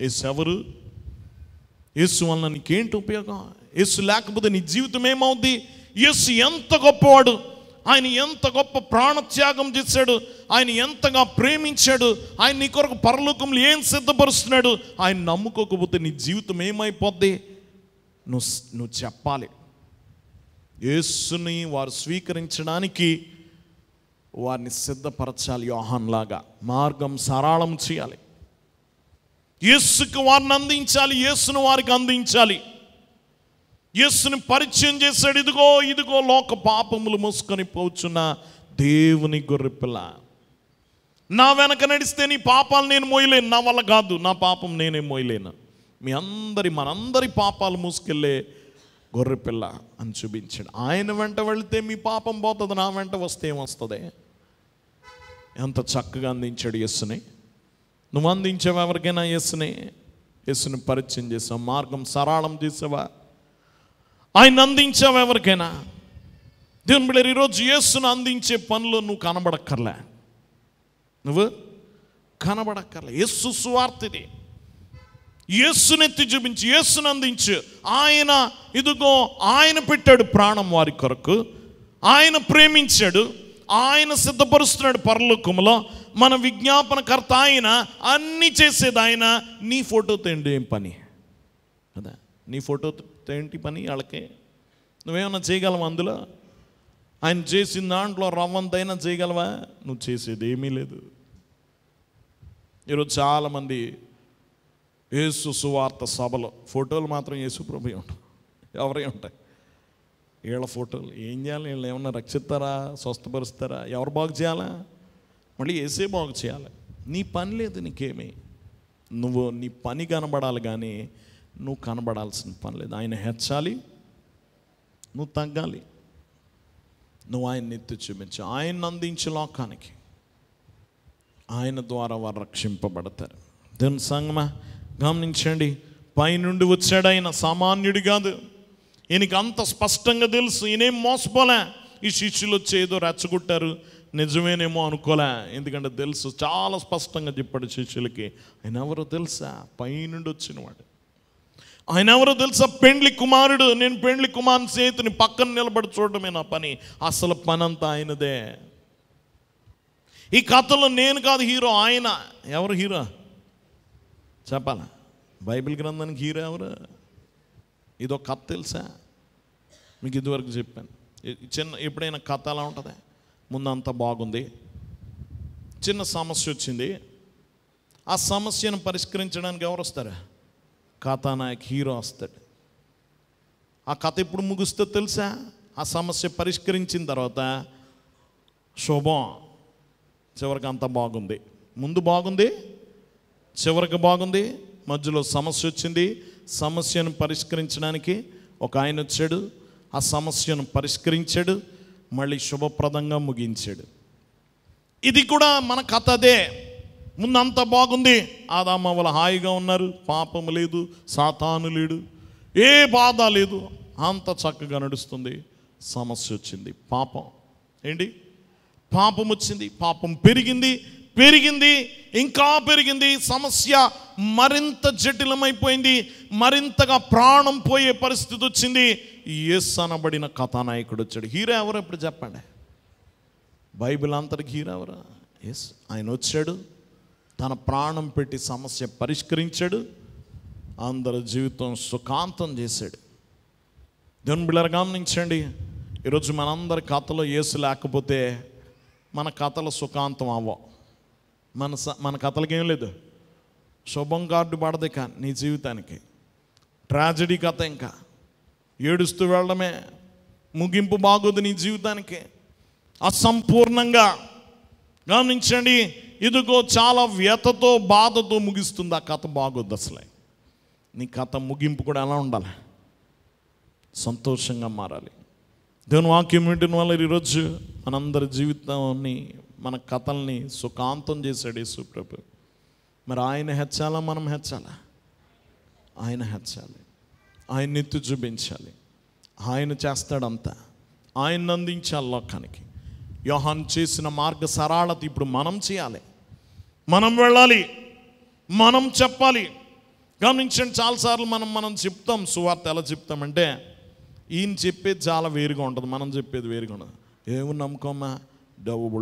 యేసు ఎవరు? యేసు వలన నీకేంటి ఉపయోగం? యేసు లేకపోతే నీ జీవితం ఏమవుద్ది? యేసు ఎంత గొప్పవాడు, ఆయన ఎంత గొప్ప ప్రాణత్యాగం చేశాడు, ఆయన ఎంతగా ప్రేమించాడు, ఆయన నీ కొరకు పరలోకంలో ఏం సిద్ధపరుస్తున్నాడు. ఆయన నమ్ముకోకపోతే నీ జీవితం ఏమైపోద్ది? నువ్వు చెప్పాలి. యేసుని వారు స్వీకరించడానికి వారిని సిద్ధపరచాలి. యోహానులాగా మార్గం సరళం చేయాలి. యేసుకు వారిని అందించాలి, యేసును వారికి అందించాలి. యేసుని పరిచయం చేశాడు. ఇదిగో ఇదిగో లోక పాపములు మోసుకొని పోచున్న దేవుని గొర్రెపిల్ల. నా వెనక నడిస్తే నీ పాపాలు నేను మోయలేను, నా వల్ల కాదు, నా పాపం నేనే మోయలేను. మనందరి పాపాలు మోసుకెళ్ళే గొర్రెపిల్ల అని చూపించాడు. ఆయన వెంట వెళితే మీ పాపం పోతుంది, నా వెంట వస్తే ఏమొస్తుంది? ఎంత చక్కగా అందించాడు యేసుని. నువ్వు అందించావా ఎవరికైనా యేసుని పరిచయం చేసావు? మార్గం సరళం చేసావా? ఆయన అందించావా ఎవరికైనా? దేవుని బిడ్డలారా, ఈరోజు యేసును అందించే పనిలో నువ్వు కనబడక్కర్లే. నువ్వు కనబడక్కర్లే. యేసు సువార్తిది. యేసునెత్తి చూపించి యేసును అందించు. ఆయన ఇదిగో ఆయన పెట్టాడు ప్రాణం వారి కొరకు. ఆయన ప్రేమించాడు, ఆయన సిద్ధపరుస్తున్నాడు పరలోకములో. మన విజ్ఞాపనకర్త ఆయన, అన్నీ చేసేది ఆయన. నీ ఫోటోతో ఏం పని కదా? నీ ఫోటోతో ఏంటి పని? వాళ్ళకే నువ్వేమన్నా చేయగలవా? అందులో ఆయన చేసిన దాంట్లో రవ్వంతైనా చేయగలవా? నువ్వు చేసేది ఏమీ లేదు. ఈరోజు చాలామంది యేసు సువార్త సభలో ఫోటోలు మాత్రం యేసు ప్రభు ఉంటాయి. ఎవరే ఉంటాయి వీళ్ళ ఫోటోలు. ఏం చేయాలి? వీళ్ళు ఏమన్నా రక్షిస్తారా? స్వస్థపరుస్తారా? ఎవరు బాగు చేయాలా? మళ్ళీ యేసే బాగు చేయాలి. నీ పని లేదు నీకేమీ. నువ్వు నీ పని కనబడాలి కానీ నువ్వు కనబడాల్సిన పని లేదు. ఆయన హెచ్చాలి, నువ్వు తగ్గాలి. నువ్వు ఆయన ఎత్తి చూపించు, ఆయన అందించే లోకానికి. ఆయన ద్వారా వారు రక్షింపబడతారు. దేవుని సంగమా గమనించండి, పైనుండి వచ్చాడు ఆయన, సామాన్యుడు కాదు. ఈయనకి అంత స్పష్టంగా తెలుసు, ఈయనేం మోసపోలే. ఈ శిష్యులు వచ్చి ఏదో రెచ్చగొట్టారు, నిజమేనేమో అనుకోలే. ఎందుకంటే తెలుసు, చాలా స్పష్టంగా చెప్పాడు శిష్యులకి. ఆయన ఎవరో తెలుసా? పైనుండి వచ్చినవాడు. ఆయన ఎవరో తెలుసా? పెండ్లి కుమారుడు. నేను పెండ్లి కుమారుని చేతిని పక్కన నిలబడి చూడడమే నా పని. అసలు పని అంతా ఆయనదే. ఈ కథలో నేను కాదు హీరో, ఆయన. ఎవరు హీరో చెప్పాలా? బైబిల్ గ్రంథానికి హీరో ఎవరు? ఇదో కథ తెలుసా మీకు? ఇదివరకు చెప్పాను. ఎప్పుడైనా కథ ఎలా ఉంటుంది? ముందంతా బాగుంది, చిన్న సమస్య వచ్చింది. ఆ సమస్యను పరిష్కరించడానికి ఎవరు వస్తారు? కథానాయక హీరో వస్తాడు. ఆ కథ ఎప్పుడు ముగుస్తుందో తెలుసా? ఆ సమస్య పరిష్కరించిన తర్వాత శుభం. చివరికి అంతా బాగుంది. ముందు బాగుంది, చివరికి బాగుంది, మధ్యలో సమస్య వచ్చింది. సమస్యను పరిష్కరించడానికి ఒక ఆయన వచ్చాడు, ఆ సమస్యను పరిష్కరించాడు, మళ్ళీ శుభప్రదంగా ముగించాడు. ఇది కూడా మన కథ అదే. ముందు అంత బాగుంది, ఆదామవ్వల హాయిగా ఉన్నారు, పాపము లేదు, సాతాను లేడు, ఏ బాధ లేదు, అంత చక్కగా నడుస్తుంది. సమస్య వచ్చింది, పాపం. ఏంటి? పాపం వచ్చింది. పాపం పెరిగింది, ఇంకా పెరిగింది. సమస్య మరింత జటిలమైపోయింది, మరింతగా ప్రాణం పోయే పరిస్థితి వచ్చింది. యేసు అనబడిన కథానాయకుడు వచ్చాడు. హీరో ఎవరు ఇప్పుడు చెప్పండి? బైబిల్ అంతటికి హీరో ఎవరు? యేసు. ఆయన వచ్చాడు, తన ప్రాణం పెట్టి సమస్య పరిష్కరించాడు, అందరి జీవితం సుఖాంతం చేశాడు. దేవుని బిడ్డలారా గమనించండి, ఈరోజు మనందరి కథలో యేసు లేకపోతే మన కథలు సుఖాంతం అవ్వవు. మన కథలకి ఏం లేదు, శుభం కార్డు పడదు. ఇక నీ జీవితానికి ట్రాజడీ కథ, ఇంకా ఏడుస్తూ వెళ్ళడమే, ముగింపు బాగోదు నీ జీవితానికి, అసంపూర్ణంగా. గమనించండి, ఇదిగో చాలా వ్యతతో బాధతో ముగిస్తుంది ఆ కథ. బాగోద్దు అసలే. నీ కథ ముగింపు కూడా ఎలా ఉండాలి? సంతోషంగా మారాలి. దేవుని వాక్యం వింటున్న వల్ల ఈరోజు మనందరి జీవితాన్ని, మన కథల్ని సుఖాంతం చేశాడు యేసు ప్రభు. మరి ఆయన హెచ్చాలా, మనం హెచ్చాలా? ఆయన హెచ్చాలి, ఆయన ఎత్తి చూపించాలి. ఆయన చేస్తాడంతా, ఆయన అందించాలి లోకానికి. యోహాను చేసిన మార్గ సరళత ఇప్పుడు మనం చేయాలి, మనం వెళ్ళాలి, మనం చెప్పాలి. గమనించండి, చాలాసార్లు మనం చెప్తాం సువార్త. ఎలా చెప్తామంటే, ఈయన చెప్పేది చాలా వేరుగా ఉంటుంది, మనం చెప్పేది వేరుగా ఉండదు. ఏమో నమ్మకమ్మా,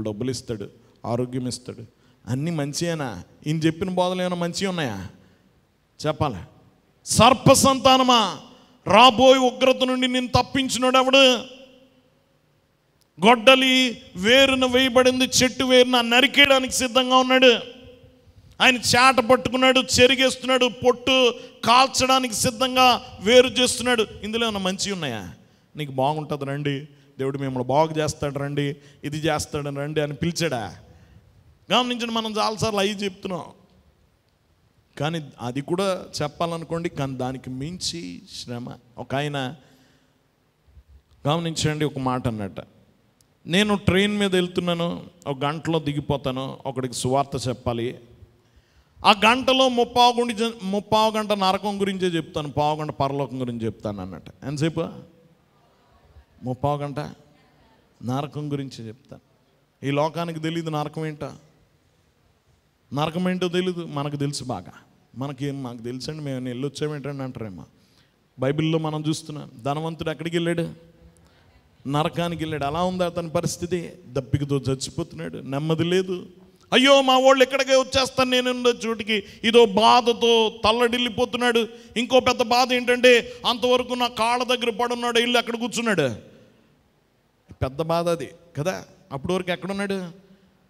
డబ్బులు ఇస్తాడు, ఆరోగ్యం ఇస్తాడు, అన్నీ మంచియేనా? ఈయన చెప్పిన బోధలు ఏమైనా మంచిగా ఉన్నాయా? చెప్పాలి. సర్ప సంతానమా, రాబోయే ఉగ్రత నుండి నేను తప్పించినాడు ఎవడు? గొడ్డలి వేరున వేయబడింది, చెట్టు వేరున నరికేయడానికి సిద్ధంగా ఉన్నాడు. ఆయన చేట పట్టుకున్నాడు, చెరిగేస్తున్నాడు, పొట్టు కాల్చడానికి సిద్ధంగా వేరు చేస్తున్నాడు. ఇందులో ఏమన్నా మంచి ఉన్నాయా? నీకు బాగుంటుంది రండి, దేవుడు మిమ్మల్ని బాగు చేస్తాడు రండి, ఇది చేస్తాడు రండి అని పిలిచాడా? గమనించండి, మనం చాలాసార్లు అవి చెప్తున్నాం, కానీ అది కూడా చెప్పాలనుకోండి, కానీ దానికి మించి శ్రమ. ఒక ఆయన గమనించండి, ఒక మాట అన్నట్ట, నేను ట్రైన్ మీద వెళ్తున్నాను, ఒక గంటలో దిగిపోతాను, ఒకడికి సువార్త చెప్పాలి. ఆ గంటలో 30 గంట నరకం గురించే చెప్తాను, 1/2 గంట పరలోకం గురించి చెప్తాను అన్నట్టు. ఎంతసేపు? 30 గంట నరకం గురించి చెప్తాను. ఈ లోకానికి తెలియదు నరకం ఏంటో, నరకం ఏంటో తెలీదు. మనకు తెలుసు బాగా. మాకు తెలుసండి, మేము వెళ్ళొచ్చామేంటండి అంటారేమో. బైబిల్లో మనం చూస్తున్నాం, ధనవంతుడు ఎక్కడికి వెళ్ళాడు? నరకానికి వెళ్ళాడు. అలా ఉంది అతని పరిస్థితి. దప్పికతో చచ్చిపోతున్నాడు, నెమ్మది లేదు. అయ్యో మా వాళ్ళు ఎక్కడికే వచ్చేస్తాను నేను చోటికి, ఇదో బాధతో తల్లడిల్లిపోతున్నాడు. ఇంకో పెద్ద బాధ ఏంటంటే, అంతవరకు నా కాళ్ళ దగ్గర పడున్నాడు, వెళ్ళి అక్కడ కూర్చున్నాడు. పెద్ద బాధ అది కదా. అప్పటి వరకు ఎక్కడున్నాడు?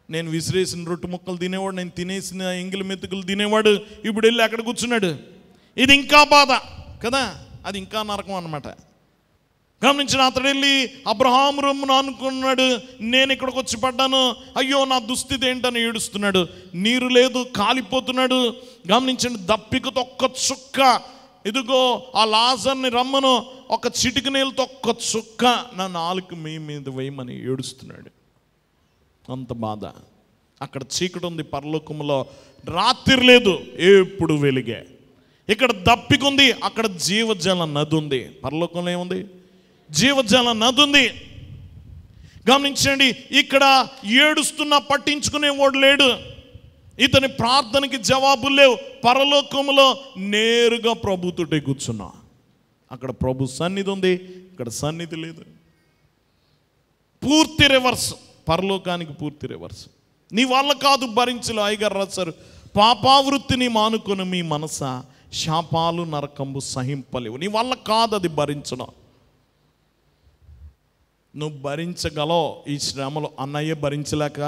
నేను విసిరేసిన రొట్టె ముక్కలు తినేవాడు, నేను తినేసిన ఎంగిలి మెతుకులు తినేవాడు, ఇప్పుడు వెళ్ళి అక్కడ కూర్చున్నాడు. ఇది ఇంకా బాధ కదా, అది ఇంకా నరకం అన్నమాట. గమనించిన, అతడు వెళ్ళి అబ్రహాము రొమ్మును అనుకున్నాడు, నేను ఇక్కడికి వచ్చి పడ్డాను, అయ్యో నా దుస్థితి ఏంటని ఏడుస్తున్నాడు. నీరు లేదు, కాలిపోతున్నాడు. గమనించండి, దప్పికతో ఒక్క చుక్క, ఇదిగో ఆ లాజర్ని రమ్మను, ఒక చిటికి నీళ్ళతో ఒక్క చుక్క నా నాలుక మీ మీద వేయమని ఏడుస్తున్నాడు. అంత బాధ. అక్కడ చీకటి ఉంది, పరలోకంలో రాత్రి లేదు, ఎప్పుడు వెలిగే. ఇక్కడ దప్పికుంది, అక్కడ జీవజల నది ఉంది. పరలోకంలో ఏముంది? జీవజల నది ఉంది. గమనించండి, ఇక్కడ ఏడుస్తున్నా పట్టించుకునేవాడు లేడు. ఇతని ప్రార్థనకి జవాబులు లేవు. పరలోకంలో నేరుగా ప్రభుతోటే కూర్చున్నా. అక్కడ ప్రభు సన్నిధి ఉంది, ఇక్కడ సన్నిధి లేదు. పూర్తి రివర్స్. పరలోకానికి పూర్తి రివర్స్. నీ వల్ల కాదు భరించలు. అయ్యగారు రాశారు, పాపావృత్తిని మానుకొని మీ మనస శాపాలు నరకంబు సహింపలేవు. నీ వల్ల కాదు అది భరించడం. నువ్వు భరించగలవు ఈ శ్రమలు. అన్నయ్య భరించలేక,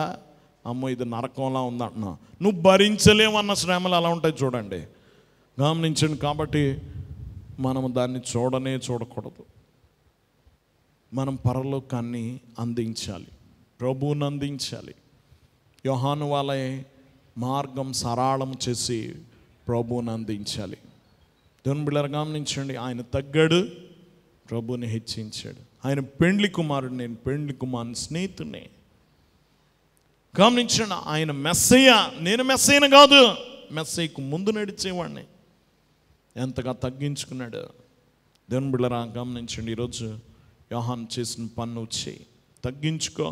అమ్మో ఇది నరకంలా ఉందంటున్నా. నువ్వు భరించలేవన్న శ్రమలు ఎలా ఉంటాయి చూడండి, గమనించండి. కాబట్టి మనం దాన్ని చూడకూడదు. మనం పరలోకాన్ని అందించాలి. ప్రభువుని అందించాలి. యోహాను వాళ్ళే మార్గం సరళం చేసి ప్రభువుని అందించాలి. దేవుని బిడ్డలారా గమనించండి, ఆయన తగ్గాడు, ప్రభువుని హెచ్చించాడు. ఆయన పెండ్లి కుమారుడు, నేను పెండ్లి కుమారుని స్నేహితుడిని. గమనించండి, ఆయన మెస్సయ్య, నేను మెస్సయ్యను కాదు, మెస్సయ్యకు ముందు నడిచేవాడిని. ఎంతగా తగ్గించుకున్నాడు. దేవుని బిడ్డలారా గమనించండి, ఈరోజు యోహాను చేసిన పని నువ్వు చేయి. తగ్గించుకో,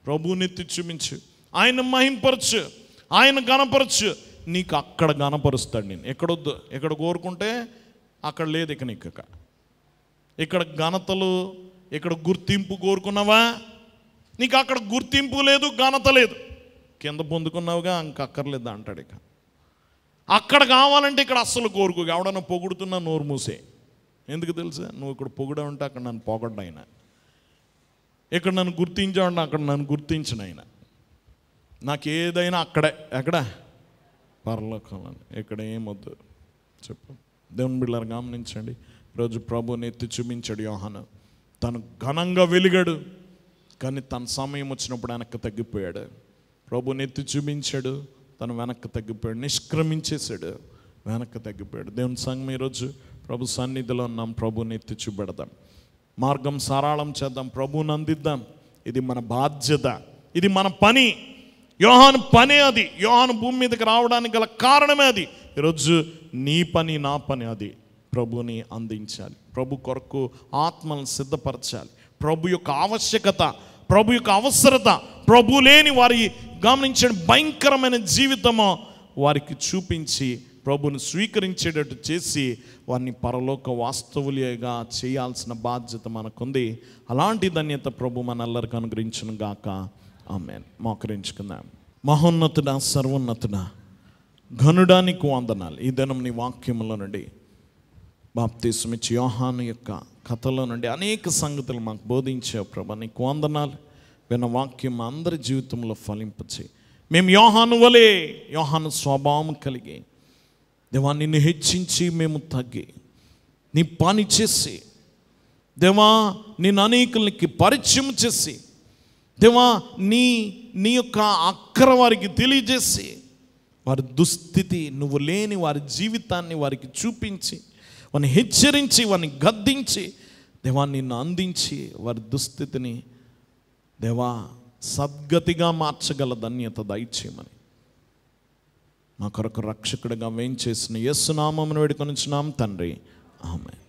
ప్రభువుని ఎత్తి చూపించు, ఆయన మహింపరచు, ఆయన గణపరచు. నీకు అక్కడ గణపరుస్తాడు. నేను ఎక్కడొద్దు, ఎక్కడ కోరుకుంటే అక్కడ లేదు. ఇక నీకు ఇక్కడ ఘనతలు, ఇక్కడ గుర్తింపు కోరుకున్నావా, నీకు అక్కడ గుర్తింపు లేదు, ఘనత లేదు. కింద పొందుకున్నావుగా, ఇంక అక్కర్లేదు అంటాడు. ఇక అక్కడ కావాలంటే ఇక్కడ అస్సలు కోరుకో. ఎవడన్నా పొగుడుతున్నా నోరు మూసే. ఎందుకు తెలుసా? నువ్వు ఇక్కడ పొగుడా ఉంటే అక్కడ నన్ను పొగడ్డు ఆయన, ఇక్కడ నన్ను గుర్తించాడు, అక్కడ నన్ను గుర్తించిన ఆయన. నాకు ఏదైనా అక్కడే, ఎక్కడ పరలోకంలో, ఇక్కడ ఏమొద్దు చెప్పు. దేవుని బిడ్డలారా గమనించండి, ఈరోజు ప్రభువుని ఎత్తి చూపించాడు యోహాను. తను ఘనంగా వెలిగాడు, కానీ తన సమయం వచ్చినప్పుడు వెనక్కి తగ్గిపోయాడు. ప్రభువుని ఎత్తి చూపించాడు, తను వెనక్కి తగ్గిపోయాడు, నిష్క్రమించేశాడు, వెనక్కి తగ్గిపోయాడు. దేవుని సంఘం ఈరోజు ప్రభు సన్నిధిలో ఉన్నాం. ప్రభువుని ఎత్తి చూపెడదాం, మార్గం సరళం చేద్దాం, ప్రభువుని అందిద్దాం. ఇది మన బాధ్యత, ఇది మన పని. యోహాను పనే అది. యోహాను భూమి మీదకి రావడానికి గల కారణమే అది. ఈరోజు నీ పని, నా పని అది. ప్రభుని అందించాలి, ప్రభు కొరకు ఆత్మలను సిద్ధపరచాలి. ప్రభు యొక్క ఆవశ్యకత, ప్రభు యొక్క అవసరత, ప్రభు లేని వారి గమనించే భయంకరమైన జీవితము వారికి చూపించి ప్రభుని స్వీకరించేటట్టు చేసి వారిని పరలోక వాస్తవులుగా చేయాల్సిన బాధ్యత మనకుంది. అలాంటి ధన్యత ప్రభు మనల్లరికి అనుగ్రహించును గాక. ఆమేన్. మోకరించుకుందాం. మహోన్నతుడా, సర్వోన్నతుడా, ఘనుడానికి వందనాలు. ఈ దినం నీ వాక్యంలో నుండి, బాప్తిస్మిచ్చి యోహాను యొక్క కథలో నుండి అనేక సంగతులు మాకు బోధించావు ప్రభా. నీకు వందనాలు. విన్న వాక్యం అందరి జీవితంలో ఫలింపచే మేము యోహాను వలె, యోహాను స్వభావం కలిగి దేవా నిన్ను హెచ్చించి మేము తగ్గి నీ పని చేసి దేవా నిన్ను అనేకులకి పరిచయం చేసి దేవా నీ యొక్క అక్కర వారికి తెలియజేసి వారి దుస్థితి, నువ్వు లేని వారి జీవితాన్ని వారికి చూపించి వారిని హెచ్చరించి వారిని గద్దించి దేవా నిన్ను అందించి వారి దుస్థితిని దేవా సద్గతిగా మార్చగల ధన్యత దయచేయమని మా కొరకు రక్షకుడిగా వేయించేసిన యేసు నామమును వేడుకొనుచున్నాం తండ్రి. ఆమేన్.